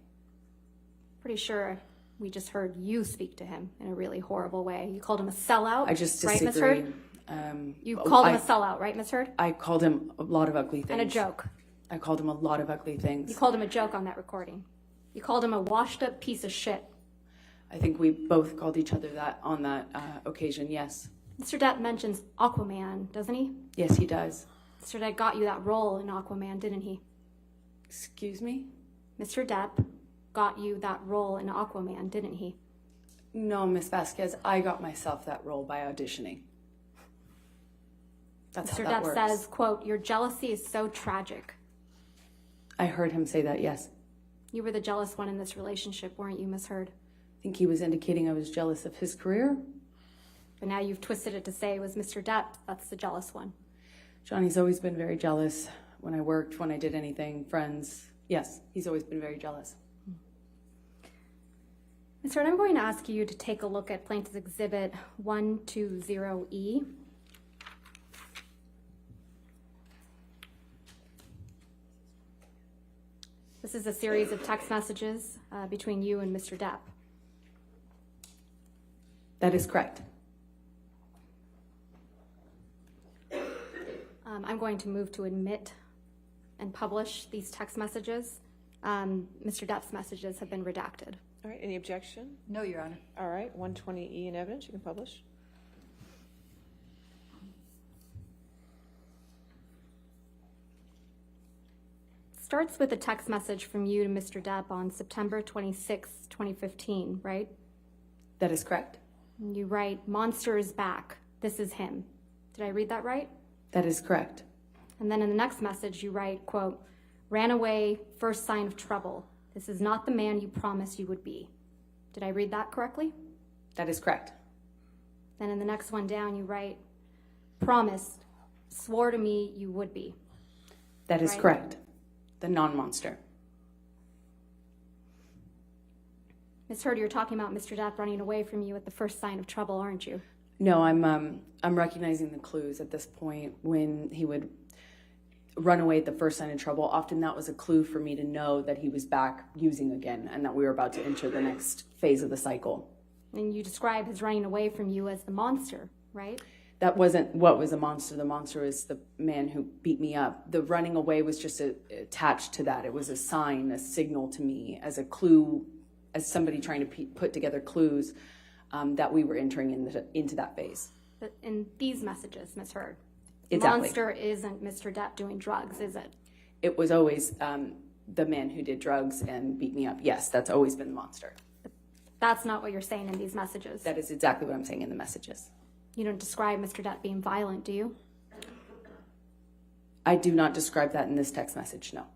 Pretty sure we just heard you speak to him in a really horrible way. You called him a sellout, I just right, Ms. disagree. Heard? You called him a sellout, right, Ms. Heard? I called him a lot of ugly things. And a joke. I called him a lot of ugly You things. called him a joke on that recording. You called him a washed up piece of shit. I think we both called each other that on that occasion, yes. Mr. Depp mentions Aquaman, doesn't he? Yes, he does. Mr. Depp got you that role in Aquaman, didn't he? Excuse me? Mr. Depp got you that role in Aquaman, didn't he? No, Miss Vasquez, I got myself that role by auditioning. That's Mr. how that Depp works. says, quote, your jealousy is so tragic. I heard him say that, yes. You were the jealous one in this relationship, weren't you, Miss Heard? I think he was indicating I was jealous of his career. But now you've twisted it to say it was Mr. Depp that's the jealous one. Johnny's always been very jealous when I worked, when I did anything, friends. Yes, he's always been very jealous. Ms. Heard, I'm going to ask you to take a look at Plaintiff's Exhibit 120E. This is a series of text messages between you and Mr. Depp. That is correct. I'm going to move to admit and publish these text messages. Mr. Depp's messages have been redacted. All right, any objection? No, Your Honor. All right, 120E in evidence, you can publish. Starts with a text message from you to Mr. Depp on September 26, 2015, right? That is correct. And you write, "Monster is back. This is him." Did I read that right? That is correct. And then in the next message, you write, quote, "Ran away, first sign of trouble. This is not the man you promised you would be." Did I read that correctly? That is correct. Then in the next one down, you write, "Promised, swore to me you would be." That is Right. correct. The non-monster. Ms. Heard, you're talking about Mr. Depp running away from you at the first sign of trouble, aren't you? No, I'm recognizing the clues at this point. When he would run away at the first sign of trouble, often that was a clue for me to know that he was back using again and that we were about to enter the next phase of the cycle. And you describe his running away from you as the monster, right? That wasn't what was a monster. The monster is the man who beat me up. The running away was just attached to that. It was a sign, a signal to me, as a clue, as somebody trying to put together clues that we were entering into that phase. But in these messages, Ms. Heard, Exactly. the monster isn't Mr. Depp doing drugs, is it? It was always the man who did drugs and beat me up. Yes, that's always been the monster. That's not what you're saying in these messages. That is exactly what I'm saying in the messages. You don't describe Mr. Depp being violent, do you? I do not describe that in this text message, no.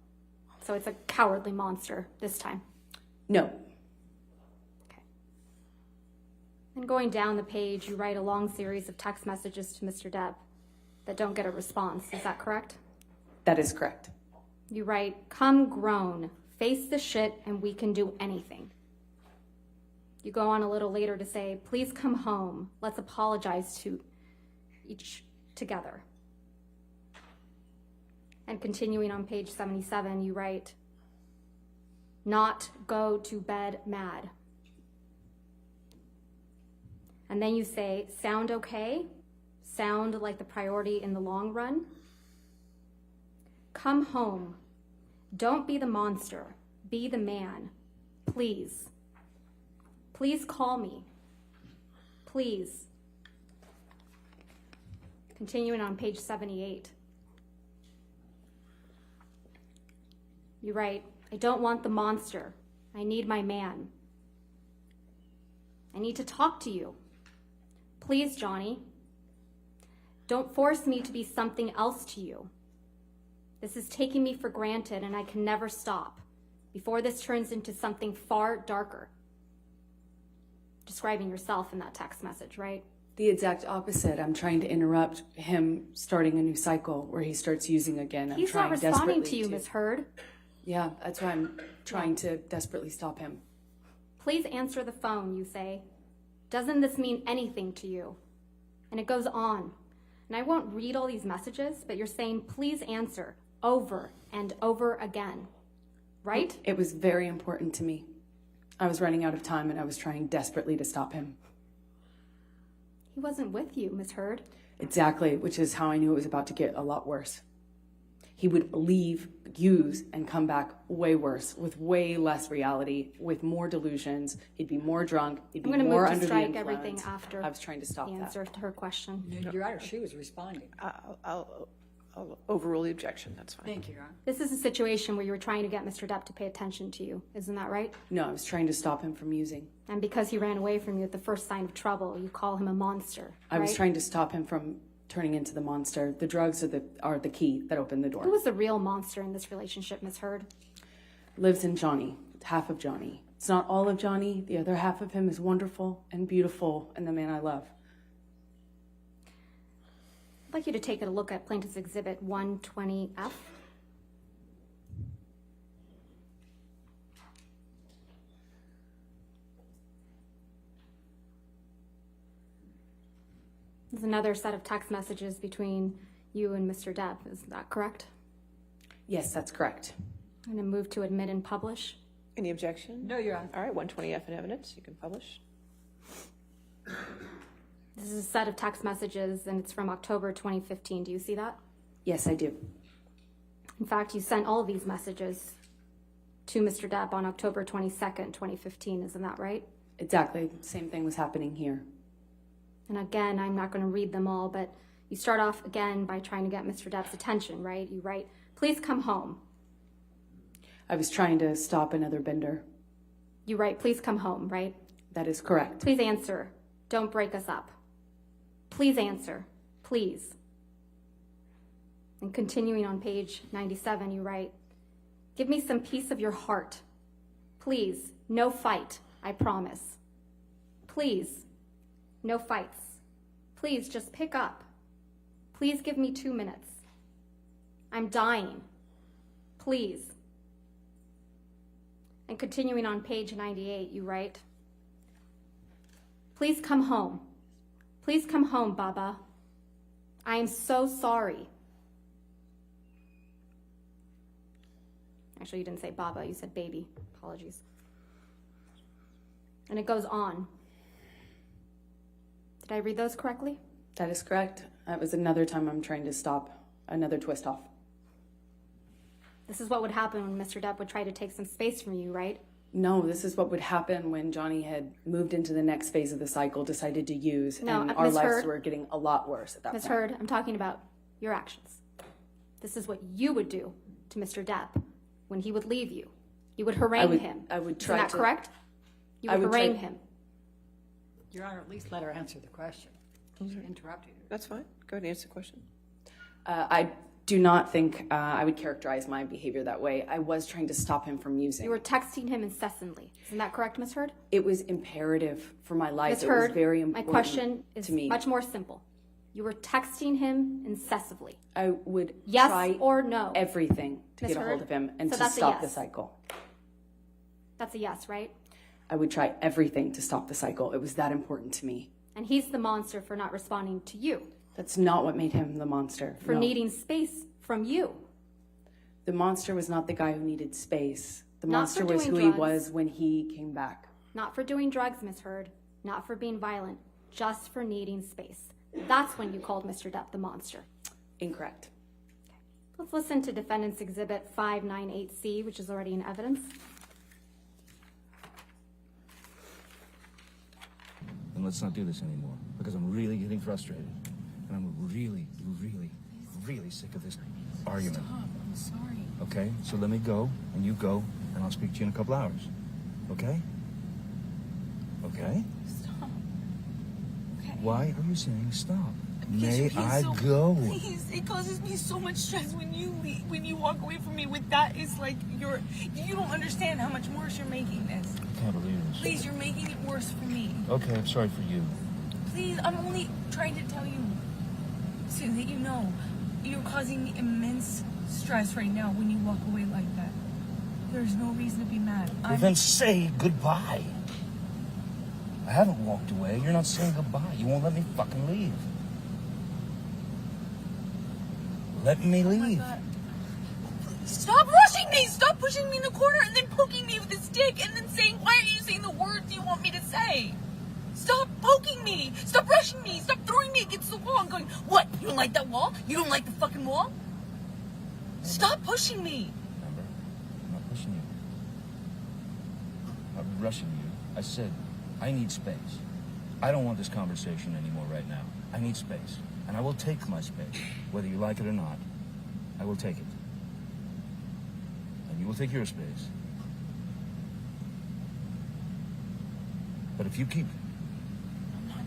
So it's a cowardly monster this time. No. Okay. And going down the page, you write a long series of text messages to Mr. Depp that don't get a response. Is that correct? That is correct. You write, "Come grown, face the shit, and we can do anything." You go on a little later to say, "Please come home. Let's apologize to each together." And continuing on page 77, you write, "Not go to bed mad." And then you say, "Sound okay? Sound like the priority in the long run? Come home. Don't be the monster. Be the man. Please. Please call me. Please." Continuing on page 78. You write, "I don't want the monster. I need my man. I need to talk to you. Please, Johnny. Don't force me to be something else to you. This is taking me for granted and I can never stop before this turns into something far darker." Describing yourself in that text message, right? The exact opposite. I'm trying to interrupt him starting a new cycle where he starts using again. I'm He's trying not responding desperately to you, Ms. Heard. Yeah, that's why I'm trying to desperately stop him. Please answer the phone, you say. Doesn't this mean anything to you? And it goes on. And I won't read all these messages, but you're saying, please answer over and over again. Right? It was very important to me. I was running out of time and I was trying desperately to stop him. He wasn't with you, Miss Heard. Exactly, which is how I knew it was about to get a lot worse. He would leave, use, and come back way worse, with way less reality, with more delusions. He'd be more drunk. He'd be I'm going to more move to under the strike influence. everything after I was trying to stop the that. answer to her question. Your Honor, she was responding. I'll overrule the objection, that's fine. Thank you, Your Honor. This is a situation where you were trying to get Mr. Depp to pay attention to you. Isn't that right? No, I was trying to stop him from using. And because he ran away from you at the first sign of trouble, you call him a monster. I was right? trying to stop him from turning into the monster. The drugs are the key that opened the Who door. was the real monster in this relationship, Miss Heard? Lives in Johnny, half of Johnny. It's not all of Johnny. The other half of him is wonderful and beautiful and the man I love. I'd like you to take a look at Plaintiff's Exhibit 120F. There's another set of text messages between you and Mr. Depp. Is that correct? Yes, that's correct. I'm going to move to admit and publish. Any objection? No, Your Honor. All right, 120F in evidence, you can publish. This is a set of text messages, and it's from October 2015. Do you see that? Yes, I do. In fact, you sent all of these messages to Mr. Depp on October 22nd, 2015. Isn't that right? Exactly. Same thing was happening here. And again, I'm not going to read them all, but you start off again by trying to get Mr. Depp's attention, right? You write, please come home. I was trying to stop another bender. You write, please come home, right? That is correct. Please answer. Don't break us up. Please answer. Please. And continuing on page 97, you write, give me some piece of your heart. Please, no fight, I promise. Please, no fights. Please, just pick up. Please give me 2 minutes. I'm dying. Please. And continuing on page 98, you write, please come home. Please come home, Baba. I am so sorry. Actually, you didn't say Baba, you said baby. Apologies. And it goes on. Did I read those correctly? That is correct. That was another time I'm trying to stop another twist off. This is what would happen when Mr. Depp would try to take some space from you, right? No, this is what would happen when Johnny had moved into the next phase of the cycle, decided to use, No, and our Ms. lives Heard. were getting a lot worse at that Ms. point. Heard, I'm talking about your actions. This is what you would do to Mr. Depp when he would leave you. You would harangue him. I would try Isn't that to- correct? You I would would try- harangue him. Your Honor, at least let her answer the question. She interrupted you. That's fine, go ahead and answer the question. I do not think I would characterize my behavior that way. I was trying to stop him from using. You were texting him incessantly. Isn't that correct, Ms. Heard? It was imperative for my life. Ms. It was Heard, very my important question is to me. much more simple. You were texting him incessantly. I would Yes try or no? everything to Ms. get a Heard? hold of him and So to that's a stop the yes. cycle. That's a yes, right? I would try everything to stop the cycle. It was that important to me. And he's the monster for not responding to you, That's not what made him the monster. for No. needing space from you. The monster was not the guy who needed space. The Not monster for was doing who drugs. he was when he came back. Not for doing drugs, Ms. Heard. Not for being violent. Just for needing space. That's when you called Mr. Depp the monster. Incorrect. Let's listen to Defendant's Exhibit 598C, which is already in evidence. And let's not do this anymore, because I'm really getting frustrated. And I'm really, really, really sick of this argument. Stop. I'm sorry. Okay? So let me go, and you go, and I'll speak to you in a couple hours. Okay? Okay? Stop. Okay. Why are you saying stop? Because May you're being I so- go? Please, it causes me so much stress when you leave, when you walk away from me with that. It's like you don't understand how much worse you're making this. I can't believe this. Please, you're making it worse for me. Okay, I'm sorry for you. Please, I'm only trying to tell you so that you know you're causing me immense stress right now when you walk away like that. There's no reason to be mad. Well, then say goodbye. I haven't walked away. You're not saying goodbye. You won't let me fucking leave. Let me leave. Stop rushing me! Stop pushing me in the corner and then poking me with a stick and then saying, why aren't you saying the words you want me to say? Stop poking me! Stop rushing me! Stop throwing me against the wall and going, what? You don't like that wall? You don't like the fucking wall? Stop pushing me! Remember? I'm not pushing you. I'm not rushing you. I said, I need space. I don't want this conversation anymore right now. I need space. And I will take my space. Whether you like it or not, I will take it. And you will take your space. But if you keep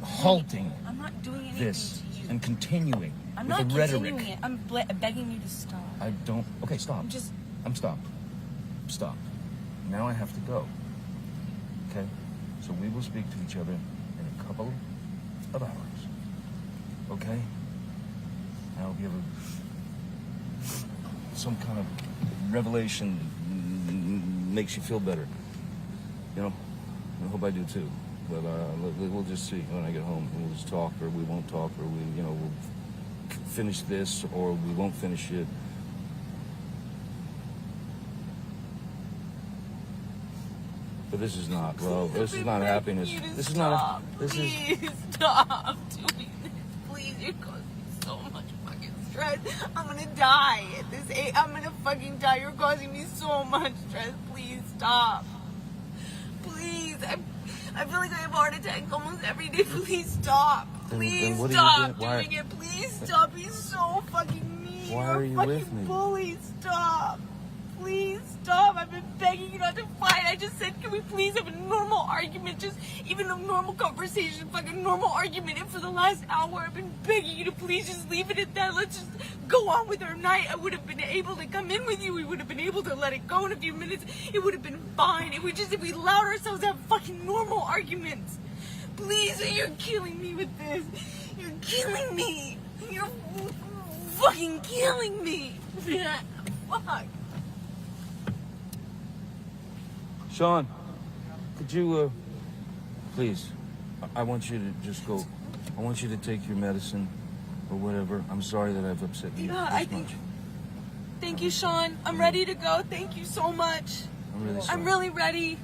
halting I'm not doing anything this to you. and continuing I'm with not the rhetoric, continuing it. I'm begging you to stop. I don't. Okay, stop. I'm stopped. Stop. Now I have to go. Okay? So we will speak to each other in a couple of hours. Okay? I hope you have some kind of revelation that makes you feel better. You know? I hope I do too. But we'll just see when I get home. We'll just talk, or we won't talk, or we'll finish this, or we won't finish it. But this is not love. This is not happiness. This is not. Please stop doing this. Please, you're causing me so much fucking stress. I'm gonna die at this age. I'm gonna fucking die. You're causing me so much stress. Please stop. Please, I feel like I have heart attacks almost every day. Please stop. Please what are you stop doing? doing it. Please stop. He's so fucking mean. Why You're are a you fucking with me? bully. Stop. Please stop. I've been begging you not to fight. I just said, can we please have a normal argument? Just even a normal conversation, fucking normal argument. And for the last hour, I've been begging you to please just leave it at that. Let's just go on with our night. I would have been able to come in with you. We would have been able to let it go in a few minutes. It would have been fine. If we allowed ourselves to have fucking normal arguments. Please, you're killing me with this. You're killing me. You're fucking killing me. Fuck. Sean, could you, please, I want you to just go. I want you to take your medicine or whatever. I'm sorry that I've upset you this much. Thank you, Sean. I'm ready to go. Thank you so much. I'm really sorry. I'm really ready.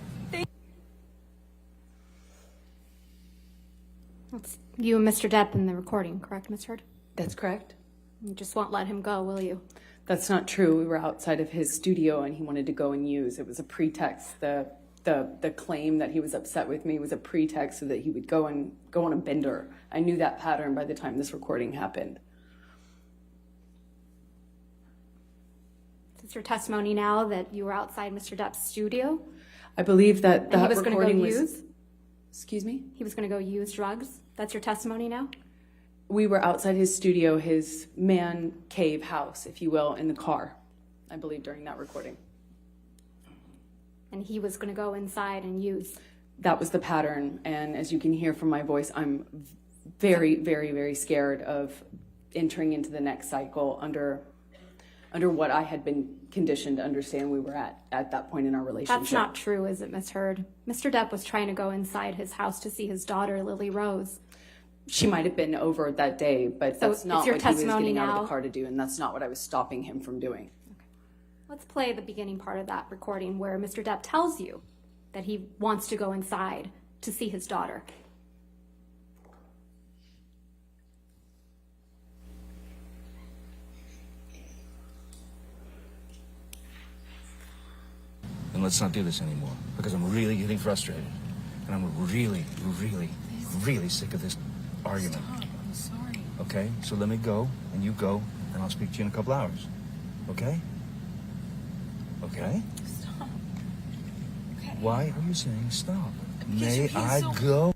It's you and Mr. Depp in the recording, correct, Ms. Heard? That's correct. You just won't let him go, will you? That's not true. We were outside of his studio and he wanted to go and use. It was a pretext. The claim that he was upset with me was a pretext so that he would go on a bender. I knew that pattern by the time this recording happened. Is this your testimony now that you were outside Mr. Depp's studio? I believe that And he that was going to go recording was. use? Excuse me? He was going to go use drugs? That's your testimony now? We were outside his studio, his man cave house, if you will, in the car, I believe, during that recording. And he was going to go inside and use? That was the pattern. And as you can hear from my voice, I'm very, very, very scared of entering into the next cycle under what I had been conditioned to understand we were at that point in our relationship. That's not true, is it, Ms. Heard? Mr. Depp was trying to go inside his house to see his daughter, Lily Rose. She might have been over that day, but So that's not it's your what he was testimony getting out of now? the car to do, and that's not what I was stopping him from doing. Let's play the beginning part of that recording where Mr. Depp tells you that he wants to go inside to see his daughter. And let's not do this anymore, because I'm really getting frustrated. And I'm really, really, really sick of this argument. Stop. I'm sorry. Okay? So let me go, and you go, and I'll speak to you in a couple hours. Okay? Okay? Stop. Okay. Why are you saying stop? Because May you're being I so- go?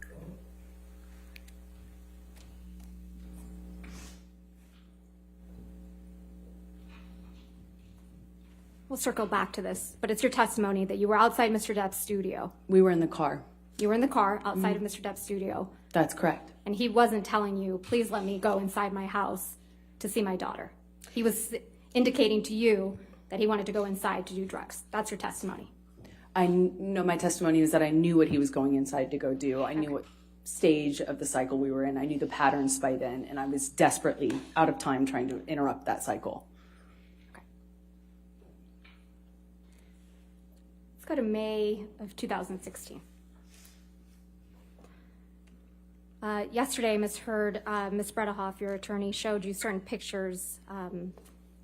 We'll circle back to this, but it's your testimony that you were outside Mr. Depp's studio. We were in the car. You were in the car outside of Mr. Depp's studio, That's correct. and he wasn't telling you, please let me go inside my house to see my daughter. He was indicating to you that he wanted to go inside to do drugs. That's your testimony. I know my testimony is that I knew what he was going inside to go do. I knew what stage of the cycle we were in. I knew the patterns by then, and I was desperately out of time trying to interrupt that cycle. Let's go to May of 2016. Yesterday, Ms. Heard, Ms. Bredehoff, your attorney, showed you certain pictures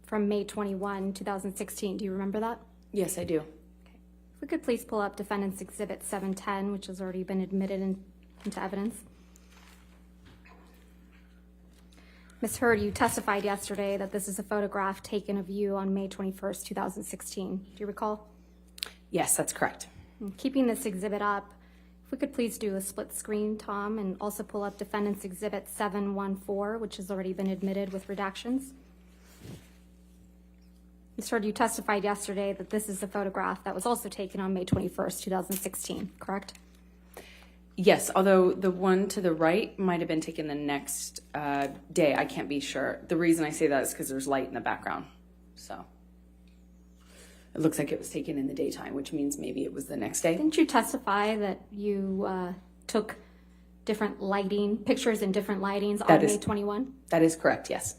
from May 21, 2016. Do you remember that? Yes, I do. If we could please pull up Defendant's Exhibit 710, which has already been admitted into evidence. Ms. Heard, you testified yesterday that this is a photograph taken of you on May 21st, 2016. Do you recall? Yes, that's correct. And keeping this exhibit up, if we could please do a split screen, Tom, and also pull up Defendant's Exhibit 714, which has already been admitted with redactions. Ms. Heard, you testified yesterday that this is a photograph that was also taken on May 21st, 2016, correct? Yes, although the one to the right might have been taken the next day. I can't be sure. The reason I say that is because there's light in the background. So it looks like it was taken in the daytime, which means maybe it was the next day. Didn't you testify that you took different lighting, pictures in different lightings on May 21? That is correct, yes.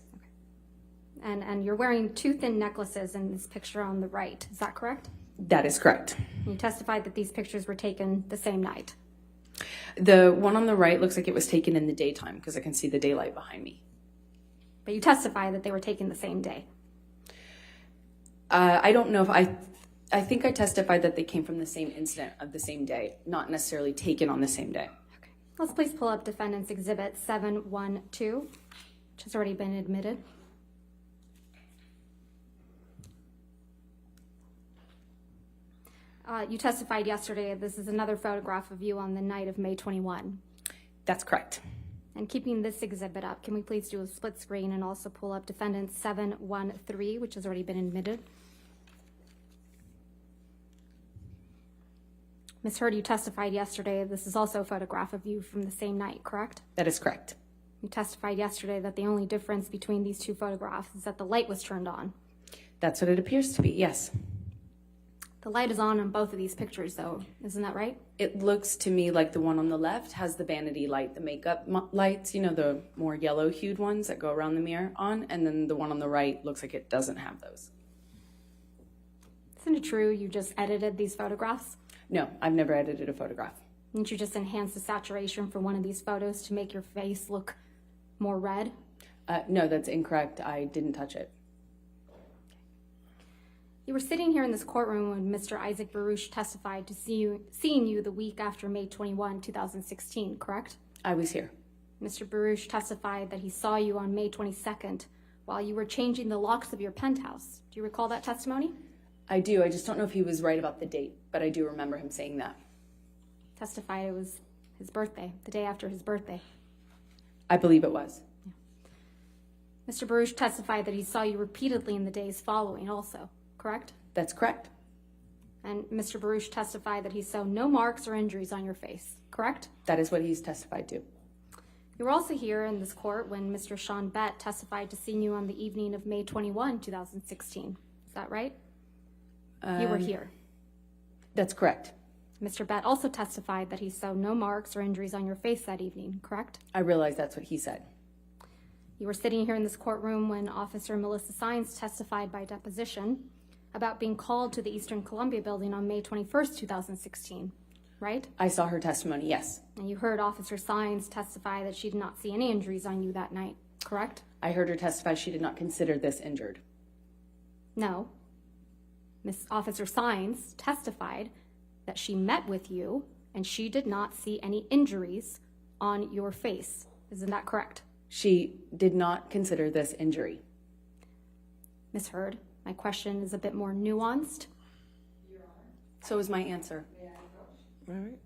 And you're wearing two thin necklaces in this picture on the right. Is that correct? That is correct. You testified that these pictures were taken the same night. The one on the right looks like it was taken in the daytime because I can see the daylight behind me. But you testified that they were taken the same day. I don't know if I think I testified that they came from the same incident of the same day, not necessarily taken on the same day. Okay. Let's please pull up Defendant's Exhibit 712, which has already been admitted. You testified yesterday this is another photograph of you on the night of May 21. That's correct. And keeping this exhibit up, can we please do a split screen and also pull up Defendant 713, which has already been admitted? Ms. Heard, you testified yesterday this is also a photograph of you from the same night, correct? That is correct. You testified yesterday that the only difference between these two photographs is that the light was turned on. That's what it appears to be, yes. The light is on both of these pictures, though. Isn't that right? It looks to me like the one on the left has the vanity light, the makeup lights, you know, the more yellow hued ones that go around the mirror on, and then the one on the right looks like it doesn't have those. Isn't it true you just edited these photographs? No, I've never edited a photograph. Didn't you just enhance the saturation for one of these photos to make your face look more red? No, that's incorrect. I didn't touch it. You were sitting here in this courtroom when Mr. Isaac Baruch testified to seeing you the week after May 21, 2016, correct? I was here. Mr. Baruch testified that he saw you on May 22nd while you were changing the locks of your penthouse. Do you recall that testimony? I do. I just don't know if he was right about the date, but I do remember him saying that. Testified it was his birthday, the day after his birthday. I believe it was. Mr. Baruch testified that he saw you repeatedly in the days following also, correct? That's correct. And Mr. Baruch testified that he saw no marks or injuries on your face, correct? That is what he's testified to. You were also here in this court when Mr. Sean Bett testified to seeing you on the evening of May 21, 2016. Is that right? You were here. That's correct. Mr. Bett also testified that he saw no marks or injuries on your face that evening, correct? I realize that's what he said. You were sitting here in this courtroom when Officer Melissa Sines testified by deposition about being called to the Eastern Columbia building on May 21st, 2016, right? I saw her testimony, yes. And you heard Officer Sines testify that she did not see any injuries on you that night, correct? I heard her testify she did not consider this injured. No. Miss Officer Sines testified that she met with you and she did not see any injuries on your face. Isn't that correct? She did not consider this injury. Ms. Heard, my question is a bit more nuanced. So is my answer. All right.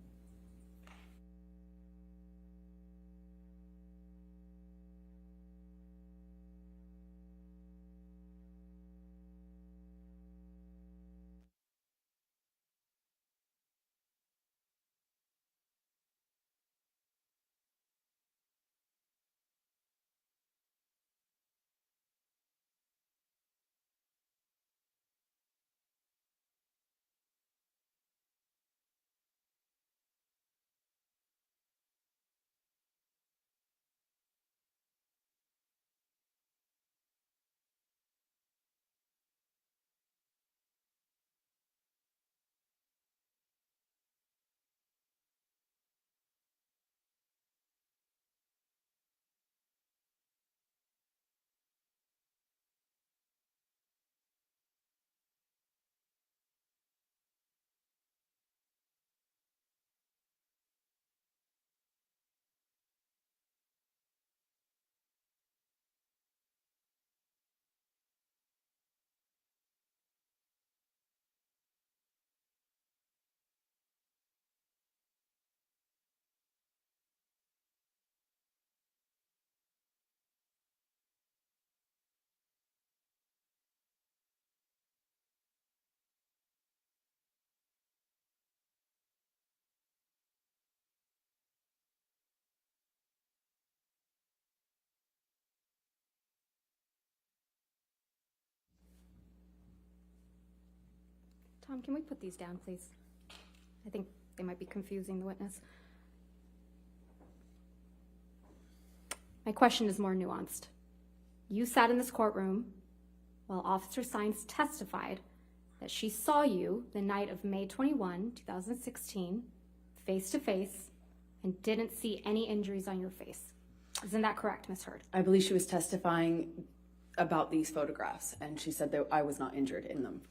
Tom, can we put these down, please? I think they might be confusing the witness. My question is more nuanced. You sat in this courtroom while Officer Sines testified that she saw you the night of May 21, 2016, face to face, and didn't see any injuries on your face. Isn't that correct, Ms. Hurd? I believe she was testifying about these photographs, and she said that I was not injured in them.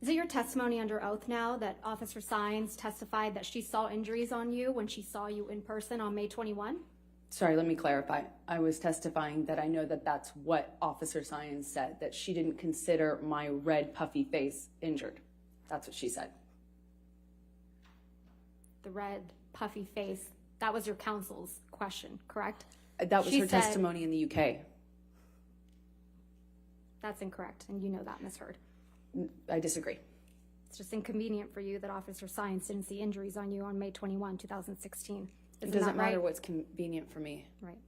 Is it your testimony under oath now that Officer Sines testified that she saw injuries on you when she saw you in person on May 21? Sorry, let me clarify. I was testifying that I know that that's what Officer Sines said, that she didn't consider my red, puffy face injured. That's what she said. The red, puffy face, that was your counsel's question, correct? That was She her said- testimony in the UK. That's incorrect, and you know that, Ms. Hurd. I disagree. It's just inconvenient for you that Officer Sines didn't see injuries on you on May 21, 2016. It Isn't doesn't that right? matter what's convenient for me. Right.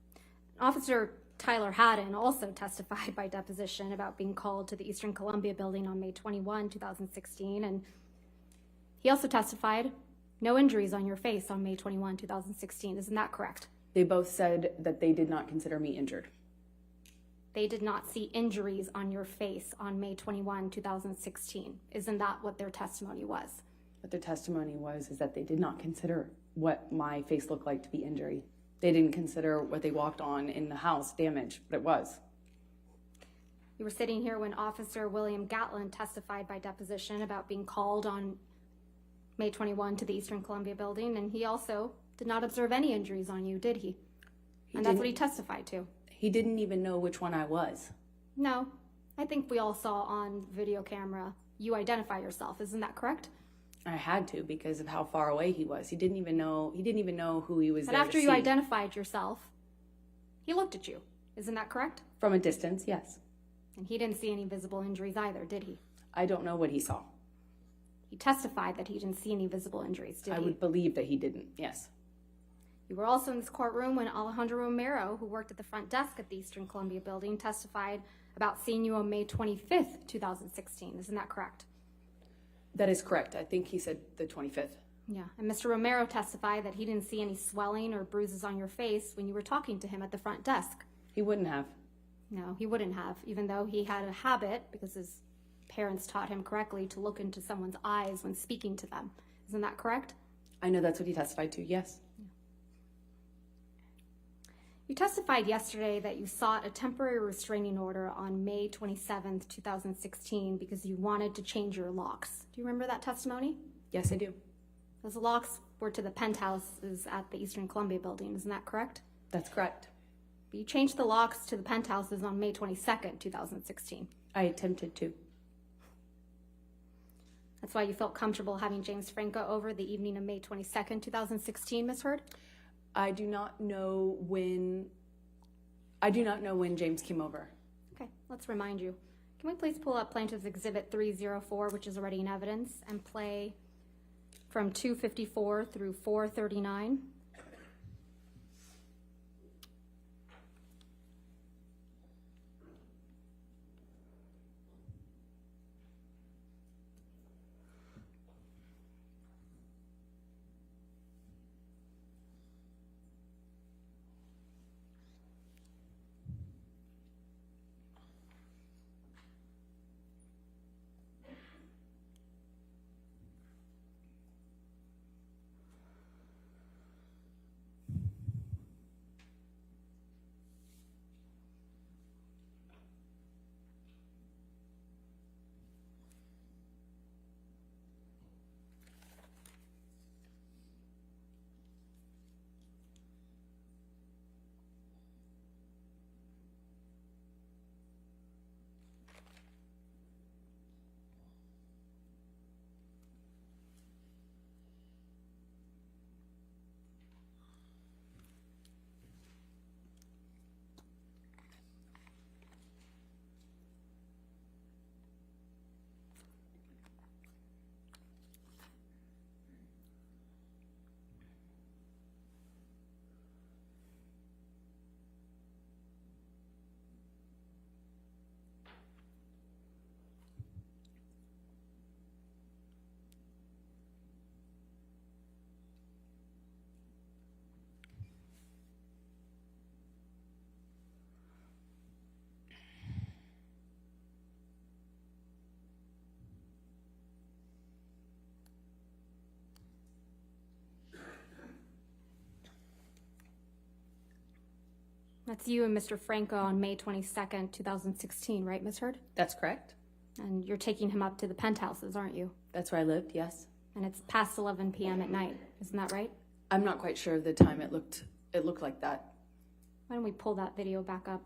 Officer Tyler Haddon also testified by deposition about being called to the Eastern Columbia building on May 21, 2016, and he also testified no injuries on your face on May 21, 2016. Isn't that correct? They both said that they did not consider me injured. They did not see injuries on your face on May 21, 2016. Isn't that what their testimony was? What their testimony was is that they did not consider what my face looked like to be injury. They didn't consider what they walked on in the house damage, but it was. You were sitting here when Officer William Gatlin testified by deposition about being called on May 21 to the Eastern Columbia building, and he also did not observe any injuries on you, did he? And that's what he testified to. He didn't even know which one I was. No, I think we all saw on video camera you identify yourself. Isn't that correct? I had to because of how far away he was. He didn't even know who he was But there after to you see. identified yourself, he looked at you. Isn't that correct? From a distance, yes. And he didn't see any visible injuries either, did he? I don't know what he saw. He testified that he didn't see any visible injuries, did I he? would believe that he didn't, yes. You were also in this courtroom when Alejandro Romero, who worked at the front desk at the Eastern Columbia building, testified about seeing you on May 25th, 2016. Isn't that correct? That is correct. I think he said the 25th. Yeah. And Mr. Romero testified that he didn't see any swelling or bruises on your face when you were talking to him at the front desk. He wouldn't have. No, he wouldn't have, even though he had a habit, because his parents taught him correctly, to look into someone's eyes when speaking to them. Isn't that correct? I know that's what he testified to, yes. You testified yesterday that you sought a temporary restraining order on May 27th, 2016 because you wanted to change your locks. Do you remember that testimony? Yes, I do. Those locks were to the penthouses at the Eastern Columbia building. Isn't that correct? That's correct. But you changed the locks to the penthouses on May 22nd, 2016. I attempted to. That's why you felt comfortable having James Franco over the evening of May 22nd, 2016, Ms. Hurd? I do not know when James came over. Okay, let's remind you. Can we please pull up Plaintiff's Exhibit 304, which is already in evidence, and play from 254 through 439? That's you and Mr. Franco on May 22nd, 2016, right, Ms. Heard? That's correct. And you're taking him up to the penthouses, aren't you? That's where I lived, yes. And it's past 11 p.m. at night, isn't that right? I'm not quite sure of the time it looked like that. Why don't we pull that video back up?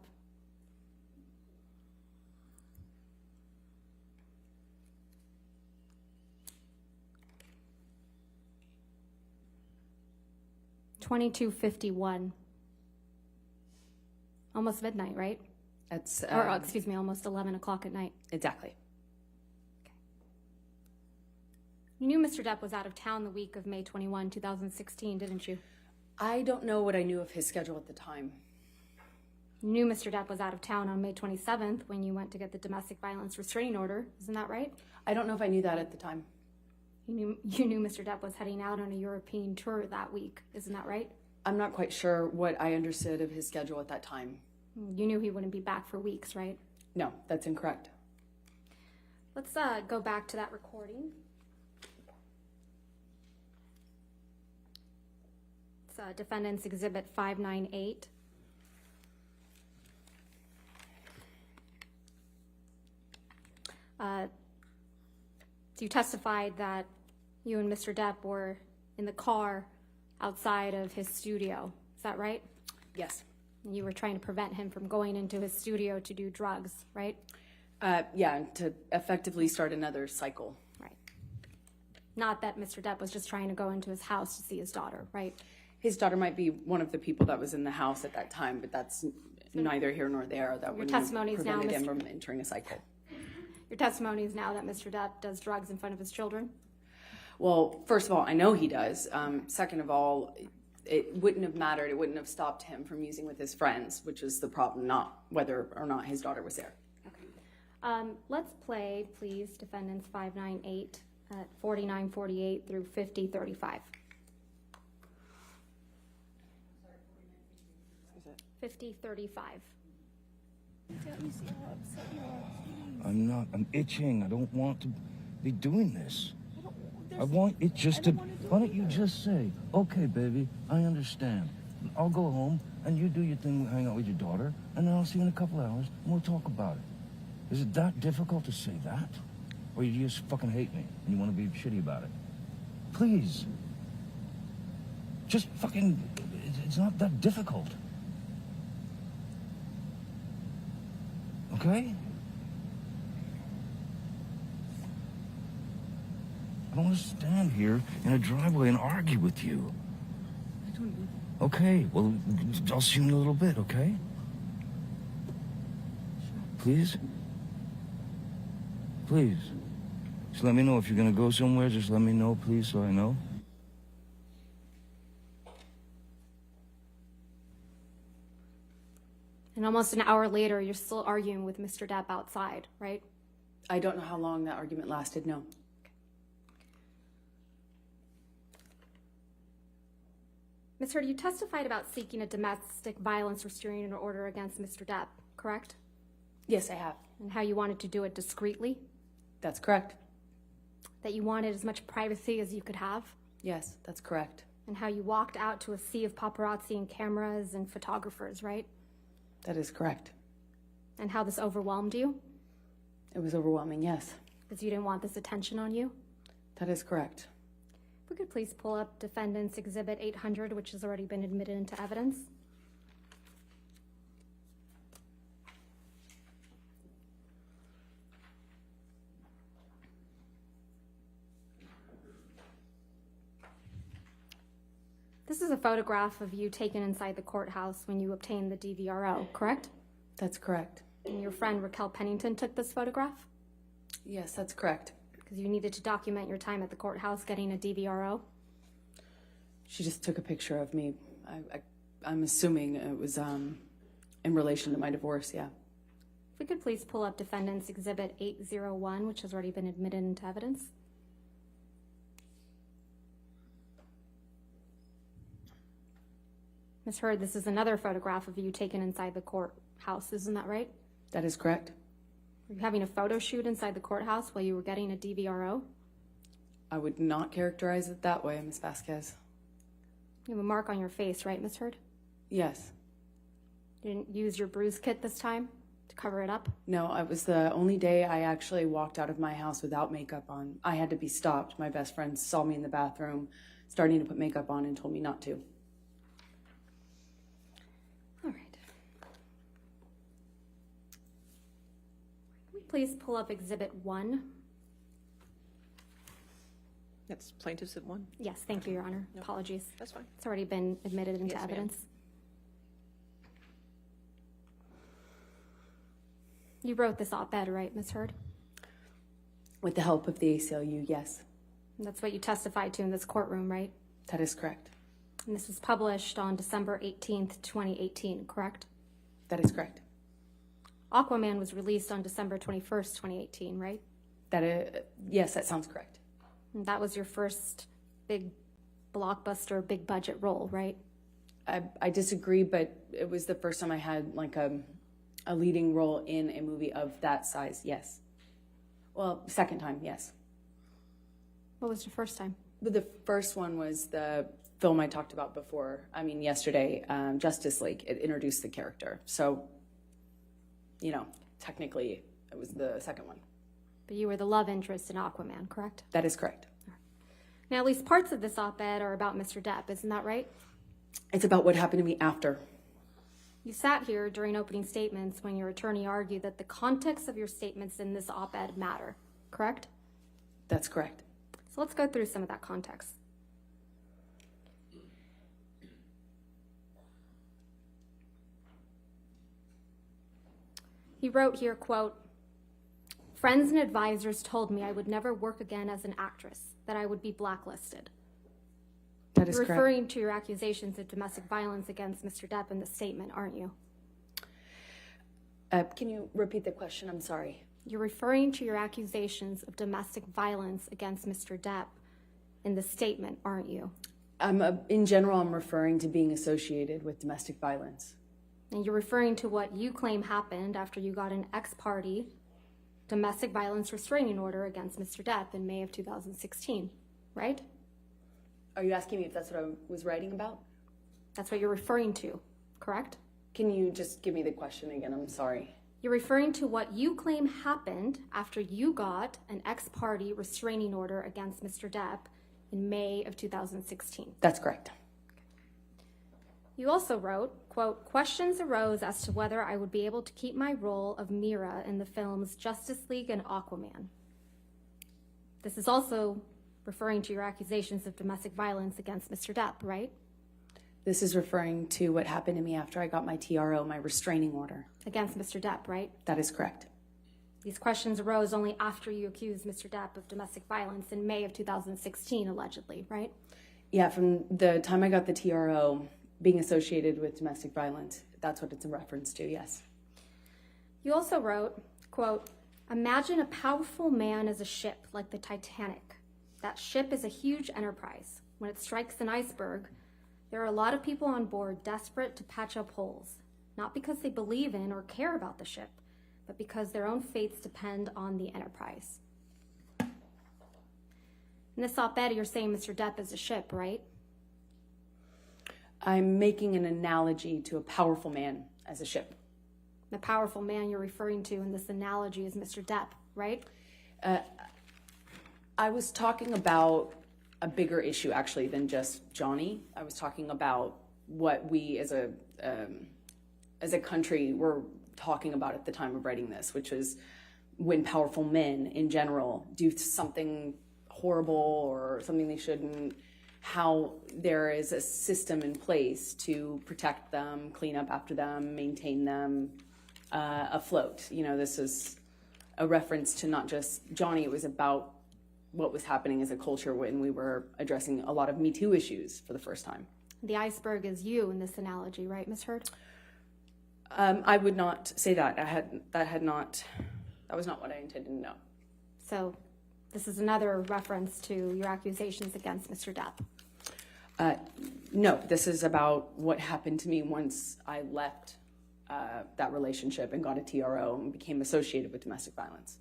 $22:51. Almost midnight, right? That's Or, excuse me, almost 11 o'clock at night. exactly. You knew Mr. Depp was out of town the week of May 21, 2016, didn't you? I don't know what I knew of his schedule at the time. You knew Mr. Depp was out of town on May 27th when you went to get the domestic violence restraining order, isn't that right? I don't know if I knew that at the time. You knew Mr. Depp was heading out on a European tour that week, isn't that right? I'm not quite sure what I understood of his schedule at that time. You knew he wouldn't be back for weeks, right? No, that's incorrect. Let's go back to that recording. It's Defendant's Exhibit 598. So you testified that you and Mr. Depp were in the car outside of his studio. Is that right? Yes. And you were trying to prevent him from going into his studio to do drugs, right? Yeah, and to effectively start another cycle. Right. Not that Mr. Depp was just trying to go into his house to see his daughter, right? His daughter might be one of the people that was in the house at that time, but that's neither here nor there. That wouldn't have testimony is now, prevented him Mr. from entering a cycle. Your testimony is now that Mr. Depp does drugs in front of his children? Well, first of all, I know he does. Second of all, it wouldn't have mattered. It wouldn't have stopped him from using with his friends, which is the problem, not whether or not his daughter was there. Okay. Let's play, please, Defendants 598 at 49:48 through 50:35. 50:35. I'm itching. I don't want to be doing this. I want it just to. Why don't you just say, okay, baby, I understand. I'll go home and you do your thing, hang out with your daughter, and then I'll see you in a couple hours and we'll talk about it. Is it that difficult to say that? Or you just fucking hate me and you want to be shitty about it? Please. Just fucking. It's not that difficult. Okay? I don't want to stand here in a driveway and argue with you. Okay, well, I'll see you in a little bit, okay? Please? Please. Just let me know if you're going to go somewhere. Just let me know, please, so I know. And almost an hour later, you're still arguing with Mr. Depp outside, right? I don't know how long that argument lasted, no. Ms. Heard, you testified about seeking a domestic violence restraining order against Mr. Depp, correct? Yes, I have. And how you wanted to do it discreetly? That's correct. That you wanted as much privacy as you could have? Yes, that's correct. And how you walked out to a sea of paparazzi and cameras and photographers, right? That is correct. And how this overwhelmed you? It was overwhelming, yes. Because you didn't want this attention on you? That is correct. If we could please pull up Defendant's Exhibit 800, which has already been admitted into evidence. This is a photograph of you taken inside the courthouse when you obtained the DVRO, correct? That's correct. And your friend Raquel Pennington took this photograph? Yes, that's correct. Because you needed to document your time at the courthouse getting a DVRO? She just took a picture of me. I'm assuming it was in relation to my divorce, yeah. If we could please pull up Defendant's Exhibit 801, which has already been admitted into evidence. Ms. Heard, this is another photograph of you taken inside the courthouse, isn't that right? That is correct. Were you having a photo shoot inside the courthouse while you were getting a DVRO? I would not characterize it that way, Ms. Vasquez. You have a mark on your face, right, Ms. Heard? Yes. You didn't use your bruise kit this time to cover it up? No, it was the only day I actually walked out of my house without makeup on. I had to be stopped. My best friend saw me in the bathroom starting to put makeup on and told me not to. All right. Can we please pull up Exhibit 1? That's plaintiffs at 1. Yes, thank you, Your Honor. Apologies. That's fine. It's already been admitted into Yes, ma'am. evidence. You wrote this op-ed, right, Ms. Heard? With the help of the ACLU, yes, And that's what you testified to in this courtroom, right? that is correct. And this was published on December 18th, 2018, correct? That is correct. Aquaman was released on December 21st, 2018, right? Yes, that sounds correct. And that was your first big blockbuster, big budget role, right? I disagree, but it was the first time I had like a leading role in a movie of that size, yes. Well, second time, yes. What was your first time? But the first one was the film I talked about before, yesterday, Justice League. It introduced the character. So, technically, it was the second one. But you were the love interest in Aquaman, correct? That is correct. Now, at least parts of this op-ed are about Mr. Depp, isn't that right? It's about what happened to me after. You sat here during opening statements when your attorney argued that the context of your statements in this op-ed matter, correct? That's correct. So let's go through some of that context. He wrote here, quote, "Friends and advisors told me I would never work again as an actress, that I would be blacklisted." That is You're correct. referring to your accusations of domestic violence against Mr. Depp in the statement, aren't you? Can you repeat the question? I'm sorry. You're referring to your accusations of domestic violence against Mr. Depp in the statement, aren't you? In general, I'm referring to being associated with domestic violence. And you're referring to what you claim happened after you got an ex-parte domestic violence restraining order against Mr. Depp in May of 2016, right? Are you asking me if that's what I was writing about? That's what you're referring to, correct? Can you just give me the question again? I'm sorry. You're referring to what you claim happened after you got an ex-parte restraining order against Mr. Depp in May of 2016. That's correct. You also wrote, quote, "Questions arose as to whether I would be able to keep my role of Mira in the films Justice League and Aquaman." This is also referring to your accusations of domestic violence against Mr. Depp, right? This is referring to what happened to me after I got my TRO, my restraining order. Against Mr. Depp, right? That is correct. These questions arose only after you accused Mr. Depp of domestic violence in May of 2016, allegedly, right? Yeah, from the time I got the TRO, being associated with domestic violence, that's what it's in reference to, yes. You also wrote, quote, "Imagine a powerful man as a ship like the Titanic. That ship is a huge enterprise. When it strikes an iceberg, there are a lot of people on board desperate to patch up holes, not because they believe in or care about the ship, but because their own fates depend on the enterprise." In this op-ed, you're saying Mr. Depp is a ship, right? I'm making an analogy to a powerful man as a ship. The powerful man you're referring to in this analogy is Mr. Depp, right? I was talking about a bigger issue, actually, than just Johnny. I was talking about what we as a country were talking about at the time of writing this, which is when powerful men in general do something horrible or something they shouldn't, how there is a system in place to protect them, clean up after them, maintain them afloat. This is a reference to not just Johnny, it was about what was happening as a culture when we were addressing a lot of Me Too issues for the first time. The iceberg is you in this analogy, right, Ms. Heard? I would not say that. That was not what I intended to know. So this is another reference to your accusations against Mr. Depp. No, this is about what happened to me once I left that relationship and got a TRO and became associated with domestic violence.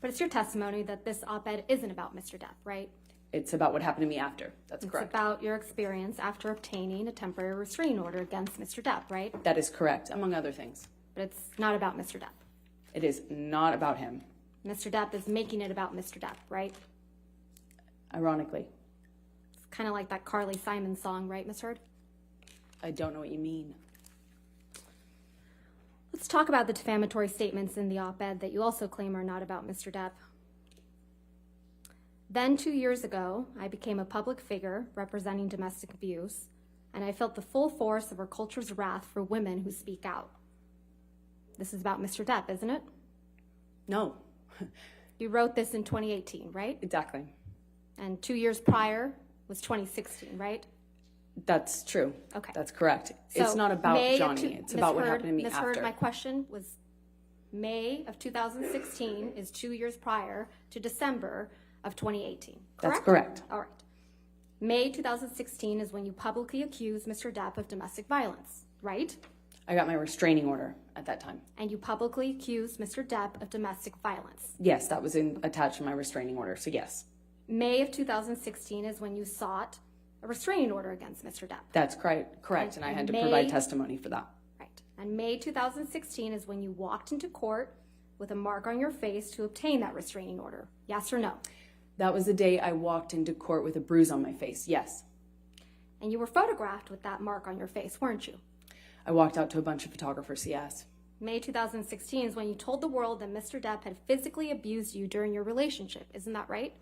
But it's your testimony that this op-ed isn't about Mr. Depp, right? It's about what happened to me after. That's It's correct. about your experience after obtaining a temporary restraining order against Mr. Depp, right? That is correct, among other things. But it's not about Mr. Depp. It is not about him, Mr. Depp is making it about Mr. Depp, right? ironically. It's kind of like that Carly Simon song, right, Ms. Heard? I don't know what you mean. Let's talk about the defamatory statements in the op-ed that you also claim are not about Mr. Depp. Then 2 years ago, I became a public figure representing domestic abuse, and I felt the full force of our culture's wrath for women who speak out. This is about Mr. Depp, isn't it? No, You wrote this in 2018, right? exactly. And 2 years prior was 2016, right? That's true. Okay. That's correct. So It's not about May of Johnny. It's about what happened to me Ms. after. Heard, my question was May of 2016 is 2 years prior to December of 2018, correct? That's correct. All right. May 2016 is when you publicly accused Mr. Depp of domestic violence, right? I got my restraining order at that time. And you publicly accused Mr. Depp of domestic violence. Yes, that was attached to my restraining order, so yes. May of 2016 is when you sought a restraining order against Mr. Depp. That's correct, and I had to May- provide testimony for that. Right. And May 2016 is when you walked into court with a mark on your face to obtain that restraining order. Yes or no? That was the day I walked into court with a bruise on my face, yes. And you were photographed with that mark on your face, weren't you? I walked out to a bunch of photographers, yes. May 2016 is when you told the world that Mr. Depp had physically abused you during your relationship. Isn't that right?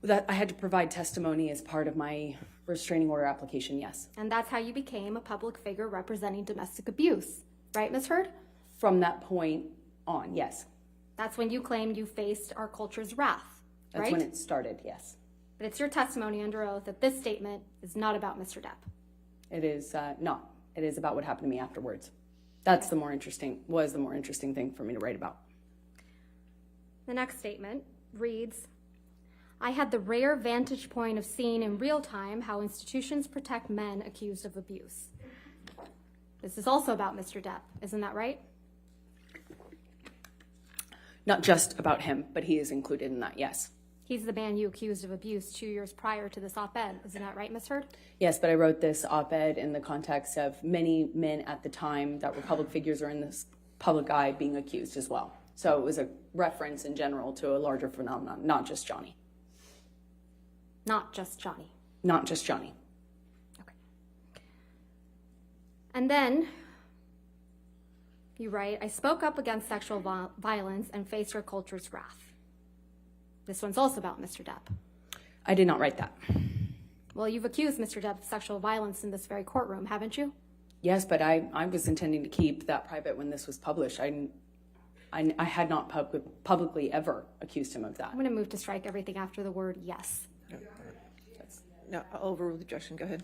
That I had to provide testimony as part of my restraining order application, yes. And that's how you became a public figure representing domestic abuse. Right, Ms. Heard? From that point on, yes. That's when you claimed you faced our culture's wrath, That's right? when it started, yes. But it's your testimony under oath that this statement is not about Mr. Depp. It is not. It is about what happened to me afterwards. That's the more interesting thing for me to write about. The next statement reads, I had the rare vantage point of seeing in real time how institutions protect men accused of abuse. This is also about Mr. Depp, isn't that right? Not just about him, but he is included in that, yes. He's the man you accused of abuse 2 years prior to this op-ed, isn't that right, Ms. Heard? Yes, but I wrote this op-ed in the context of many men at the time that were public figures or in this public eye being accused as well. So it was a reference in general to a larger phenomenon, not just Johnny. Not just Johnny. Not just Johnny. Okay. And then you write, I spoke up against sexual violence and faced our culture's wrath. This one's also about Mr. Depp. I did not write that. Well, you've accused Mr. Depp of sexual violence in this very courtroom, haven't you? Yes, but I was intending to keep that private when this was published. I had not publicly ever accused him of that. I'm going to move to strike everything after the word yes. No, I'll overrule the objection. Go ahead.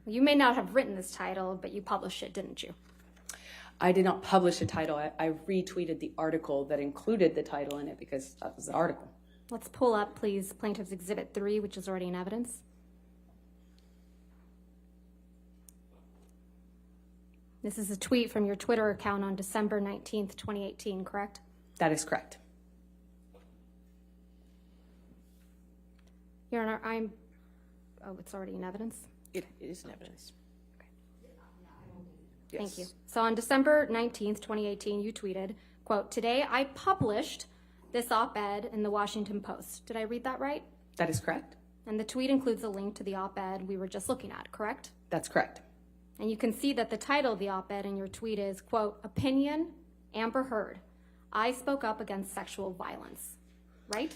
You may not have written this title, but you published it, didn't you? I did not publish a title. I retweeted the article that included the title in it because that was the article. Let's pull up, please, Plaintiff's Exhibit 3, which is already in evidence. This is a tweet from your Twitter account on December 19th, 2018, correct? That is correct. Your Honor, oh, it's already in evidence? It is in evidence. Thank you. So on December 19th, 2018, you tweeted, quote, today I published this op-ed in the Washington Post. Did I read that right? That is correct. And the tweet includes a link to the op-ed we were just looking at, correct? That's correct. And you can see that the title of the op-ed in your tweet is, quote, opinion, Amber Heard. I spoke up against sexual violence, right?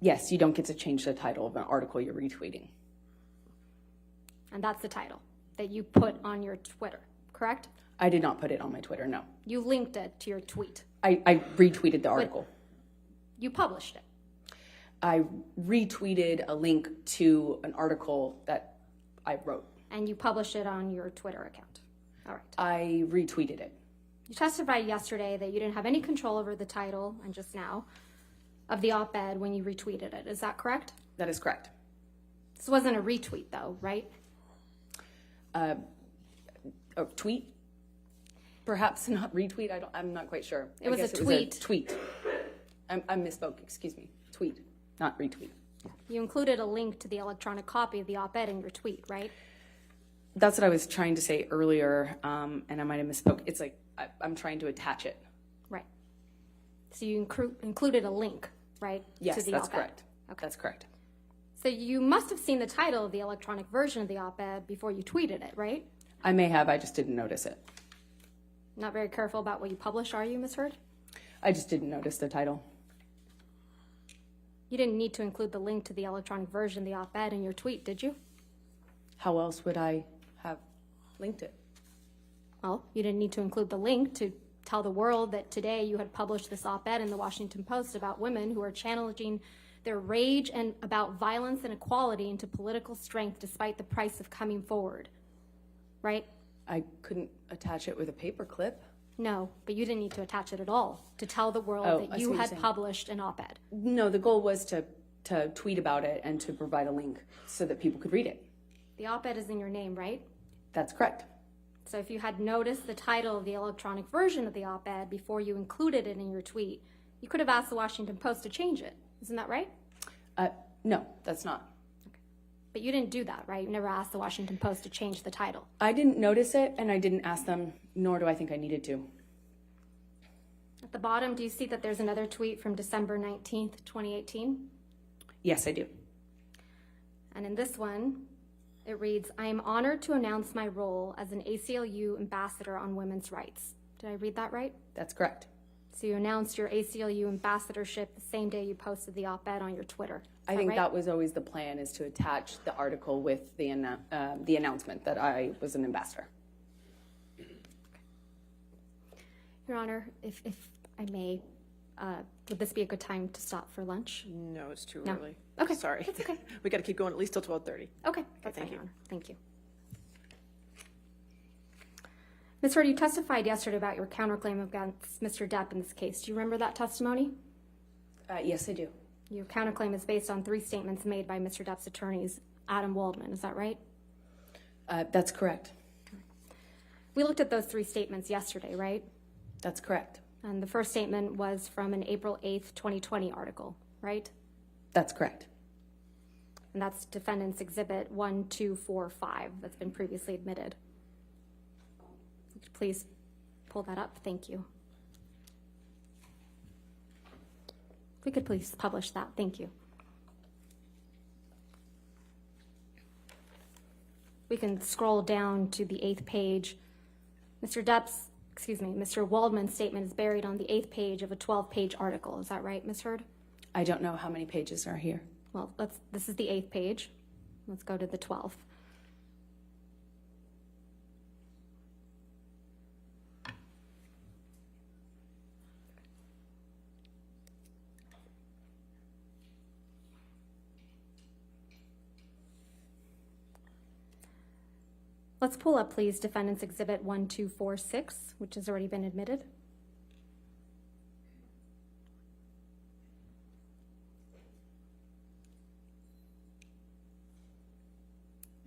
Yes, you don't get to change the title of an article you're retweeting. And that's the title that you put on your Twitter, correct? I did not put it on my Twitter, no. You linked it to your tweet. I retweeted the article. You published it. I retweeted a link to an article that I wrote. And you published it on your Twitter account. All right. I retweeted it. You testified yesterday that you didn't have any control over the title, and just now, of the op-ed when you retweeted it. Is that correct? That is correct. This wasn't a retweet, though, right? A tweet? Perhaps not retweet. I'm not quite sure. It was I guess a tweet. Tweet. I misspoke. Excuse me. Tweet. not retweet. You included a link to the electronic copy of the op-ed in your tweet, right? That's what I was trying to say earlier, and I might have misspoke. It's like I'm trying to attach it. Right. So you included a link, right? Yes, to the that's op-ed. correct. Okay. That's correct. So you must have seen the title of the electronic version of the op-ed before you tweeted it, right? I may have, I just didn't notice it. Not very careful about what you publish, are you, Ms. Heard? I just didn't notice the title. You didn't need to include the link to the electronic version of the op-ed in your tweet, did you? How else would I have linked it? Well, you didn't need to include the link to tell the world that today you had published this op-ed in the Washington Post about women who are channeling their rage and about violence and equality into political strength despite the price of coming forward, right? I couldn't attach it with a paper clip. No, but you didn't need to attach it at all to tell the world Oh, I that see you what you're had saying. published an op-ed. No, the goal was to tweet about it and to provide a link so that people could read it. The op-ed is in your name, right? That's correct. So if you had noticed the title of the electronic version of the op-ed before you included it in your tweet, you could have asked the Washington Post to change it. Isn't that right? No, that's not. But you didn't do that, right? You never asked the Washington Post to change the title. I didn't notice it, and I didn't ask them, nor do I think I needed to. At the bottom, do you see that there's another tweet from December 19th, 2018? Yes, I do. And in this one, it reads, I am honored to announce my role as an ACLU ambassador on women's rights. Did I read that right? That's correct. So you announced your ACLU ambassadorship the same day you posted the op-ed on your Twitter. I think that was always the plan, is to attach the article with the announcement that I was an ambassador. Your Honor, if I may, would this be a good time to stop for lunch? No, it's too No. early. Okay, Sorry. that's okay. We got to keep going at least till 12:30. Okay, that's thank fine, you. Your Honor. Thank you. Ms. Heard, you testified yesterday about your counterclaim against Mr. Depp in this case. Do you remember that testimony? Yes, I do. Your counterclaim is based on 3 statements made by Mr. Depp's attorneys, Adam Waldman. Is that right? That's correct. We looked at those 3 statements yesterday, right? That's correct. And the first statement was from an April 8th, 2020 article, right? That's correct. And that's Defendant's Exhibit 1245 that's been previously admitted. Would you please pull that up? Thank you. If we could please publish that. Thank you. We can scroll down to the 8th page. Mr. Waldman's statement is buried on the 8th page of a 12-page article. Is that right, Ms. Heard? I don't know how many pages are here. Well, this is the 8th page. Let's go to the 12th. Let's pull up, please, Defendant's Exhibit 1246, which has already been admitted.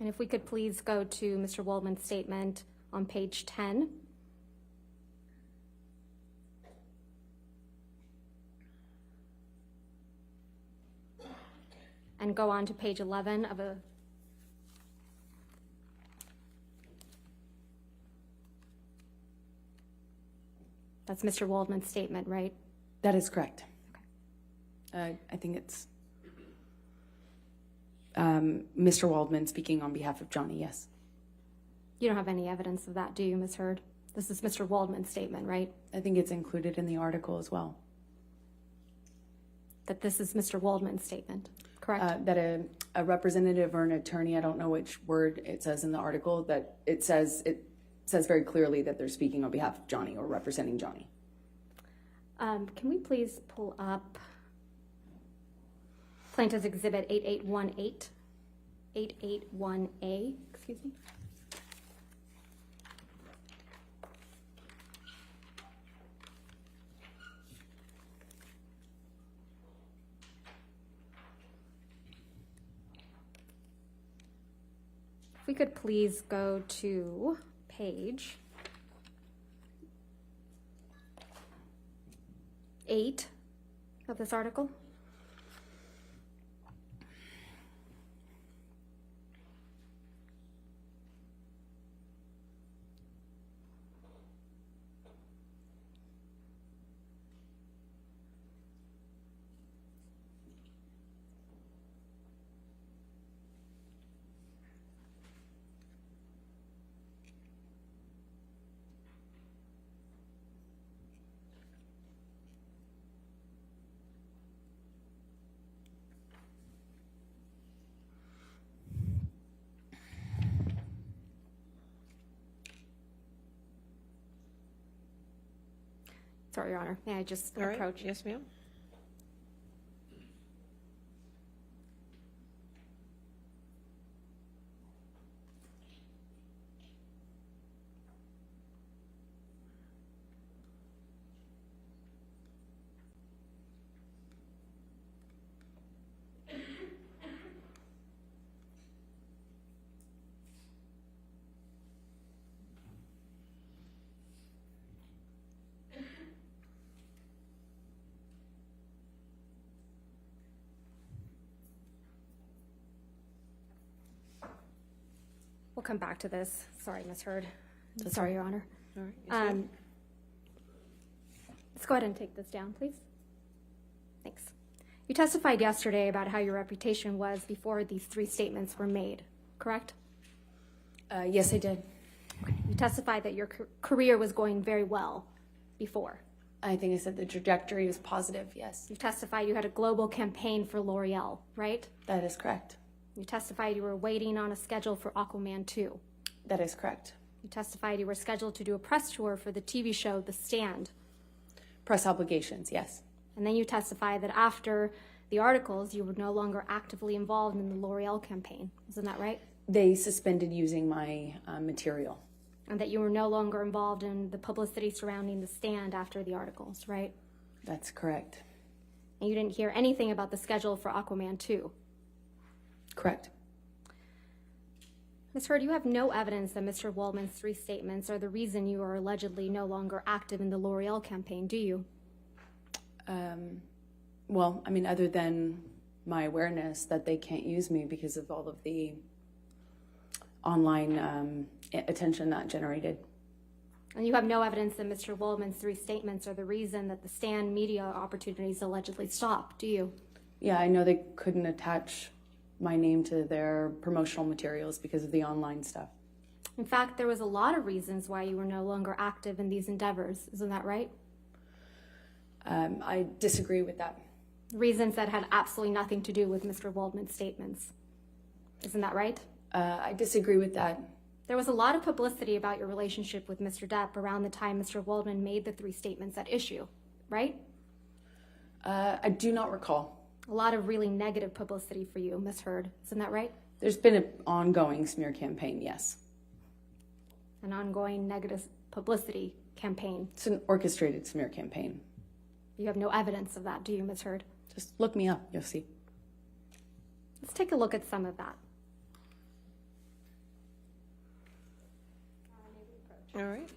And if we could please go to Mr. Waldman's statement on page 10. And go on to page 11 of a That's Mr. Waldman's statement, right? That is correct. I think it's Mr. Waldman speaking on behalf of Johnny, yes. You don't have any evidence of that, do you, Ms. Heard? This is Mr. Waldman's statement, right? I think it's included in the article as well. That this is Mr. Waldman's statement, correct? That a representative or an attorney, I don't know which word it says in the article, that it says very clearly that they're speaking on behalf of Johnny or representing Johnny. Can we please pull up Plaintiff's Exhibit 8818, 881A, excuse me. If we could please go to page 8 of this article. Sure, Your Honor. May I just All right. approach? Yes, ma'am. We'll come back to this. Sorry, Ms. Hurd. Sorry, Your Honor. All right. Yes, ma'am. Let's go ahead and take this down, please. Thanks. You testified yesterday about how your reputation was before these 3 statements were made, correct? Yes, I did. You testified that your career was going very well before. I think I said the trajectory was positive, yes. You testified you had a global campaign for L'Oreal, right? That is correct. You testified you were waiting on a schedule for Aquaman 2. That is correct. You testified you were scheduled to do a press tour for the TV show The Stand. Press obligations, yes. And then you testified that after the articles, you were no longer actively involved in the L'Oreal campaign. Isn't that right? They suspended using my material. And that you were no longer involved in the publicity surrounding The Stand after the articles, right? That's correct. And you didn't hear anything about the schedule for Aquaman 2. Correct. Ms. Hurd, you have no evidence that Mr. Waldman's 3 statements are the reason you are allegedly no longer active in the L'Oreal campaign, do you? Well, I mean, other than my awareness that they can't use me because of all of the online attention that generated. And you have no evidence that Mr. Waldman's 3 statements are the reason that the Stand media opportunities allegedly stopped, do you? Yeah, I know they couldn't attach my name to their promotional materials because of the online stuff. In fact, there was a lot of reasons why you were no longer active in these endeavors. Isn't that right? I disagree with that. Reasons that had absolutely nothing to do with Mr. Waldman's statements. Isn't that right? I disagree with that. There was a lot of publicity about your relationship with Mr. Depp around the time Mr. Waldman made the 3 statements at issue, right? I do not recall. A lot of really negative publicity for you, Ms. Hurd. Isn't that right? There's been an ongoing smear campaign, yes. An ongoing negative publicity campaign. It's an orchestrated smear campaign. You have no evidence of that, do you, Ms. Hurd? Just look me up, you'll see. Let's take a look at some of that. All right.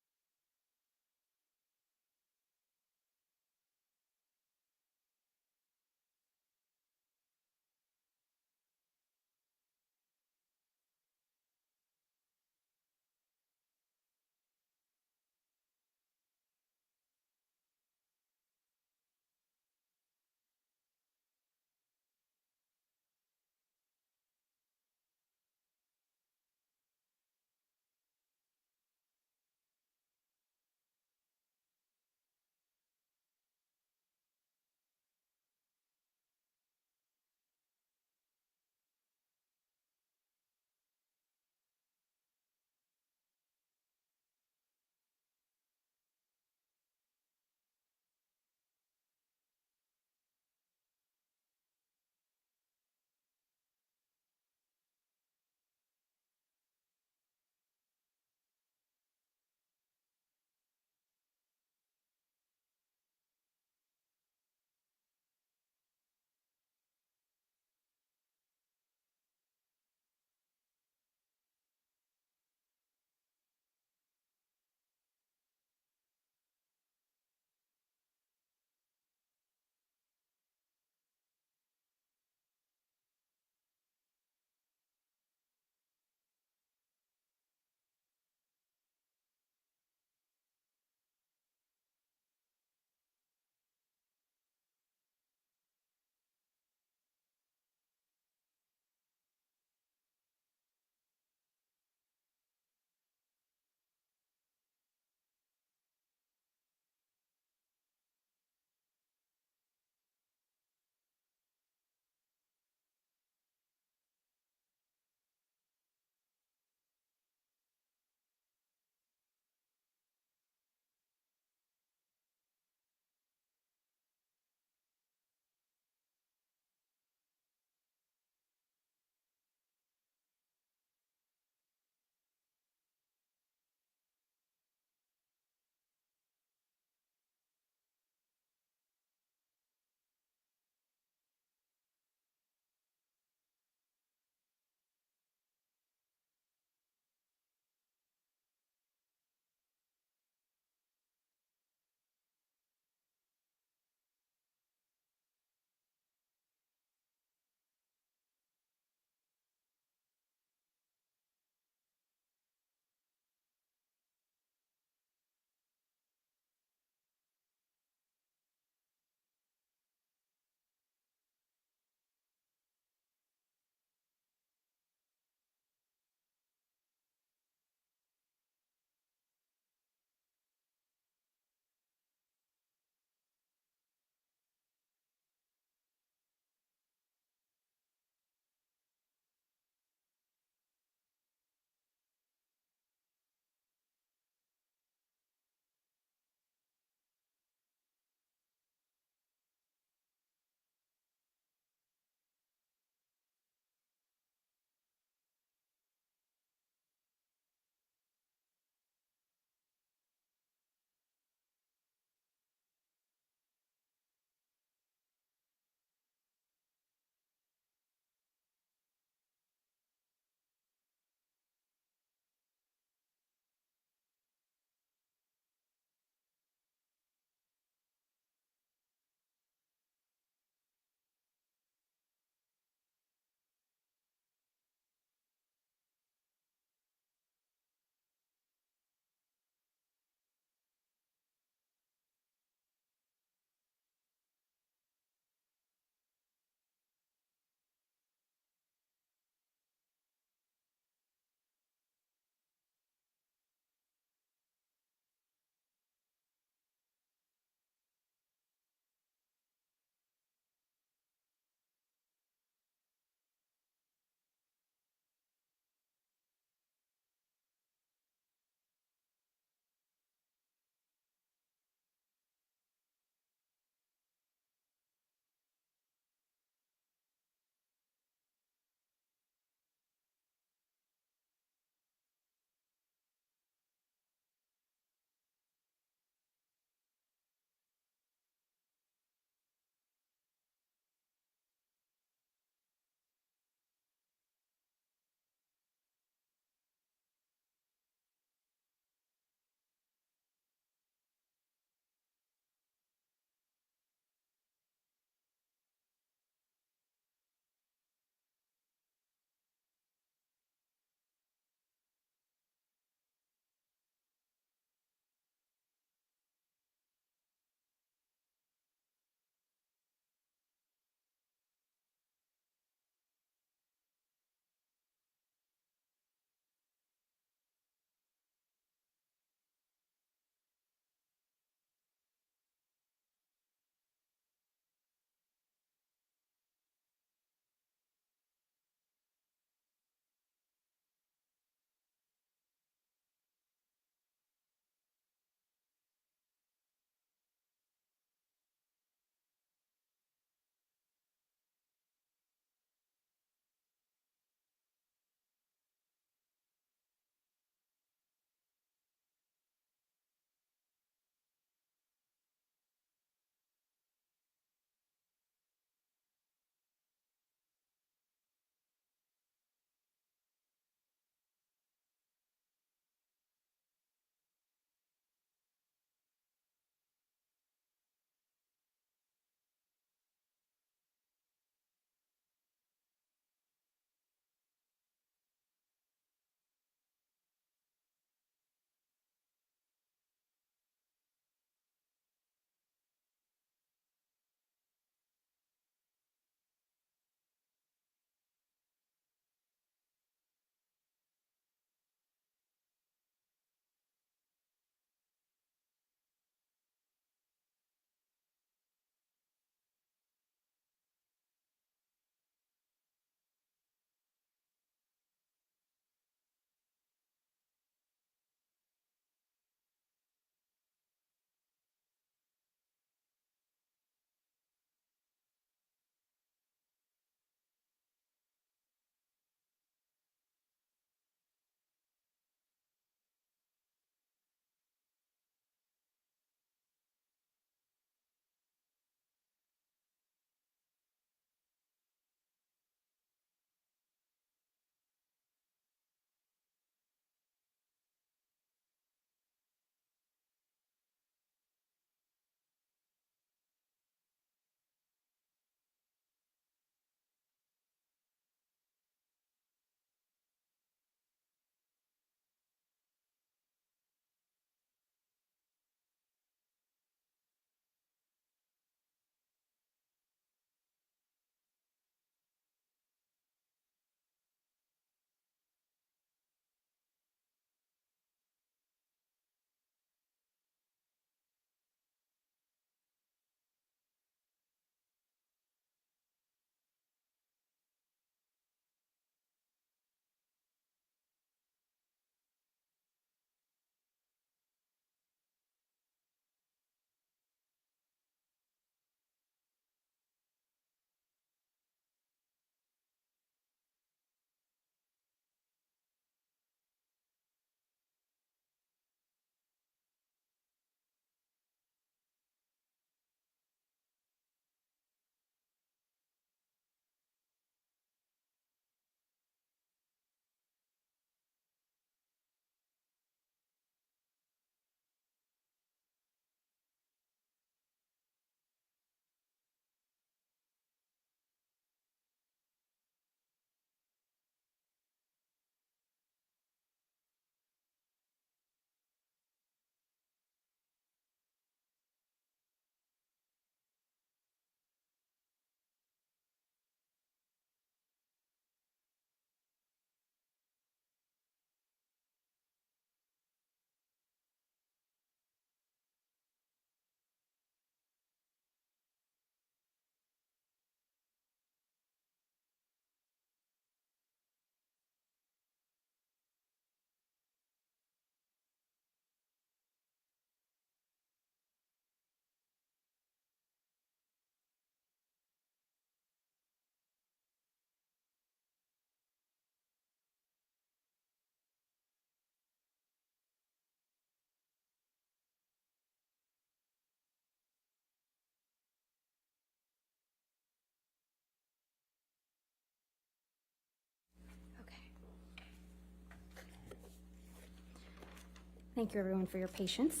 Thank you, everyone, for your patience.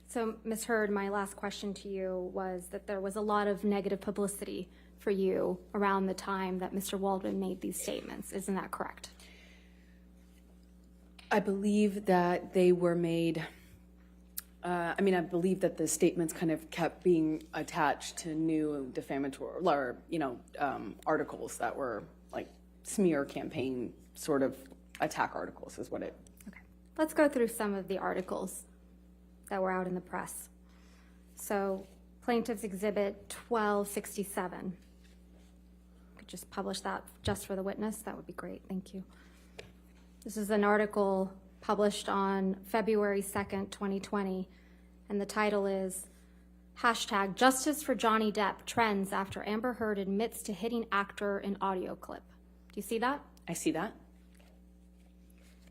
So, Ms. Hurd, my last question to you was that there was a lot of negative publicity for you around the time that Mr. Waldman made these statements. Isn't that correct? I believe that they were made, I believe that the statements kind of kept being attached to new defamatory, or, articles that were like smear campaign sort of attack articles is what it. Okay. Let's go through some of the articles that were out in the press. So, Plaintiff's Exhibit 1267. Could just publish that just for the witness. That would be great. Thank you. This is an article published on February 2nd, 2020, and the title is hashtag Justice for Johnny Depp trends after Amber Heard admits to hitting actor in audio clip. Do you see that? I see that.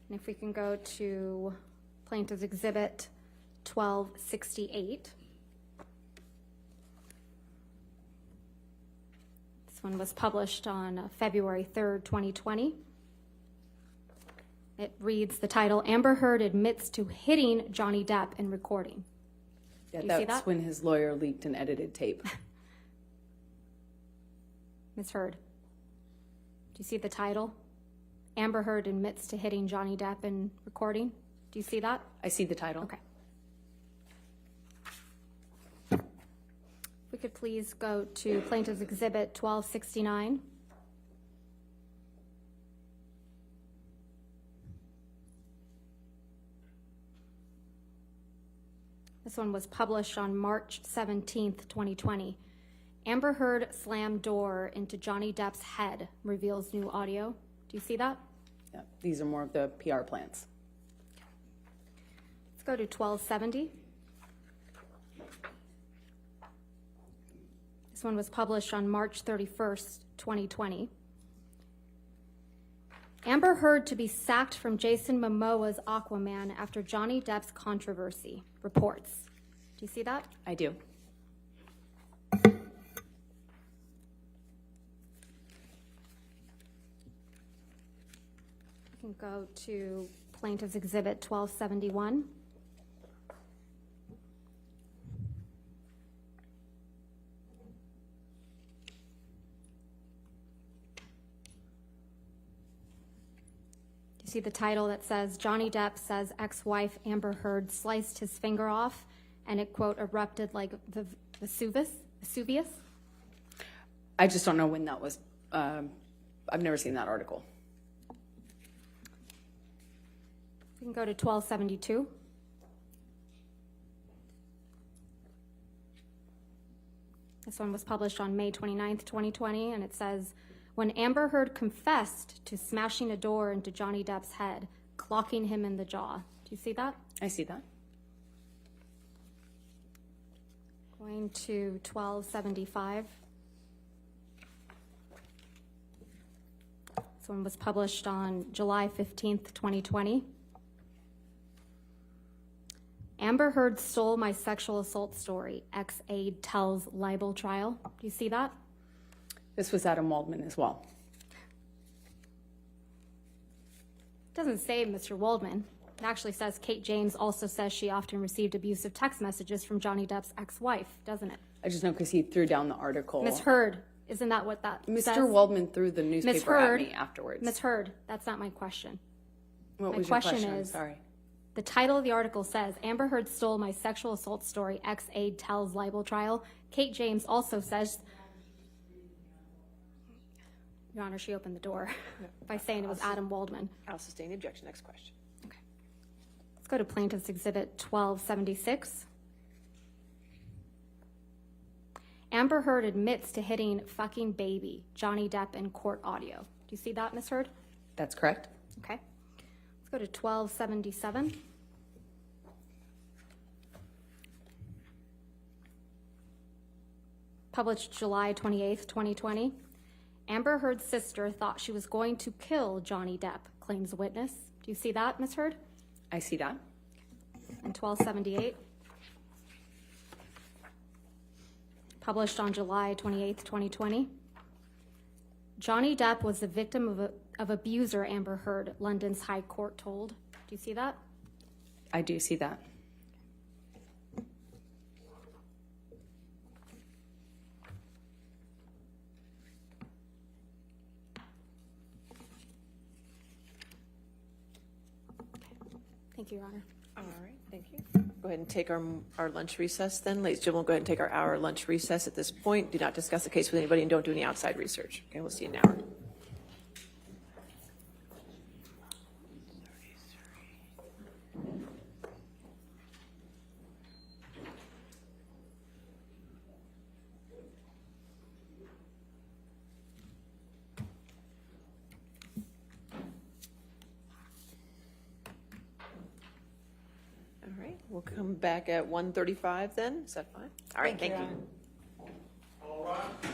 And if we can go to Plaintiff's Exhibit 1268. This one was published on February 3rd, 2020. It reads the title, Amber Heard admits to hitting Johnny Depp in recording. Yeah, Do you see that's that? when his lawyer leaked an edited tape. Ms. Heard, do you see the title? Amber Heard admits to hitting Johnny Depp in recording. Do you see that? I see the title. Okay. If we could please go to Plaintiff's Exhibit 1269. This one was published on March 17th, 2020. Amber Heard slammed door into Johnny Depp's head, reveals new audio. Do you see that? Yeah, these are more of the PR plans. Let's go to 1270. This one was published on March 31st, 2020. Amber Heard to be sacked from Jason Momoa's Aquaman after Johnny Depp's controversy, reports. Do you see that? I do. We can go to Plaintiff's Exhibit 1271. See the title that says, Johnny Depp says ex-wife Amber Heard sliced his finger off, and it, quote, erupted like the Vesuvius? I just don't know when that was. I've never seen that article. We can go to 1272. This one was published on May 29th, 2020, and it says, when Amber Heard confessed to smashing a door into Johnny Depp's head, clocking him in the jaw. Do you see that? I see that. Going to 1275. This one was published on July 15th, 2020. Amber Heard stole my sexual assault story. Ex-aide tells libel trial. Do you see that? This was Adam Waldman as well. It doesn't say Mr. Waldman. It actually says Kate James also says she often received abusive text messages from Johnny Depp's ex-wife, doesn't it? I just know because he threw down the article. Ms. Heard, isn't that what that says? Mr. Waldman threw the newspaper Heard, at me afterwards. Ms. Heard, that's not my question. What my was your question I'm is, sorry. The title of the article says, Amber Heard stole my sexual assault story, ex-aide tells libel trial. Kate James also says, Your Honor, she opened the door by saying it was Adam Waldman. I'll sustain the objection. Next question. Okay. Let's go to Plaintiff's Exhibit 1276. Amber Heard admits to hitting fucking baby Johnny Depp in court audio. Do you see that, Ms. Heard? That's correct. Okay. Let's go to 1277. Published July 28th, 2020. Amber Heard's sister thought she was going to kill Johnny Depp, claims a witness. Do you see that, Ms. Heard? I see that. And 1278. published on July 28th, 2020. Johnny Depp was the victim of abuser Amber Heard, London's High Court told. Do you see that? I do see that. Thank you, Your Honor. All right, thank you. Go ahead and take our lunch recess then. Ladies and gentlemen, we'll go ahead and take our hour lunch recess at this point. Do not discuss the case with anybody and don't do any outside research. Okay, we'll see you in an hour. All right, we'll come back at 1:35 then. Is that fine? All right, thank you. Your Honor. All rise.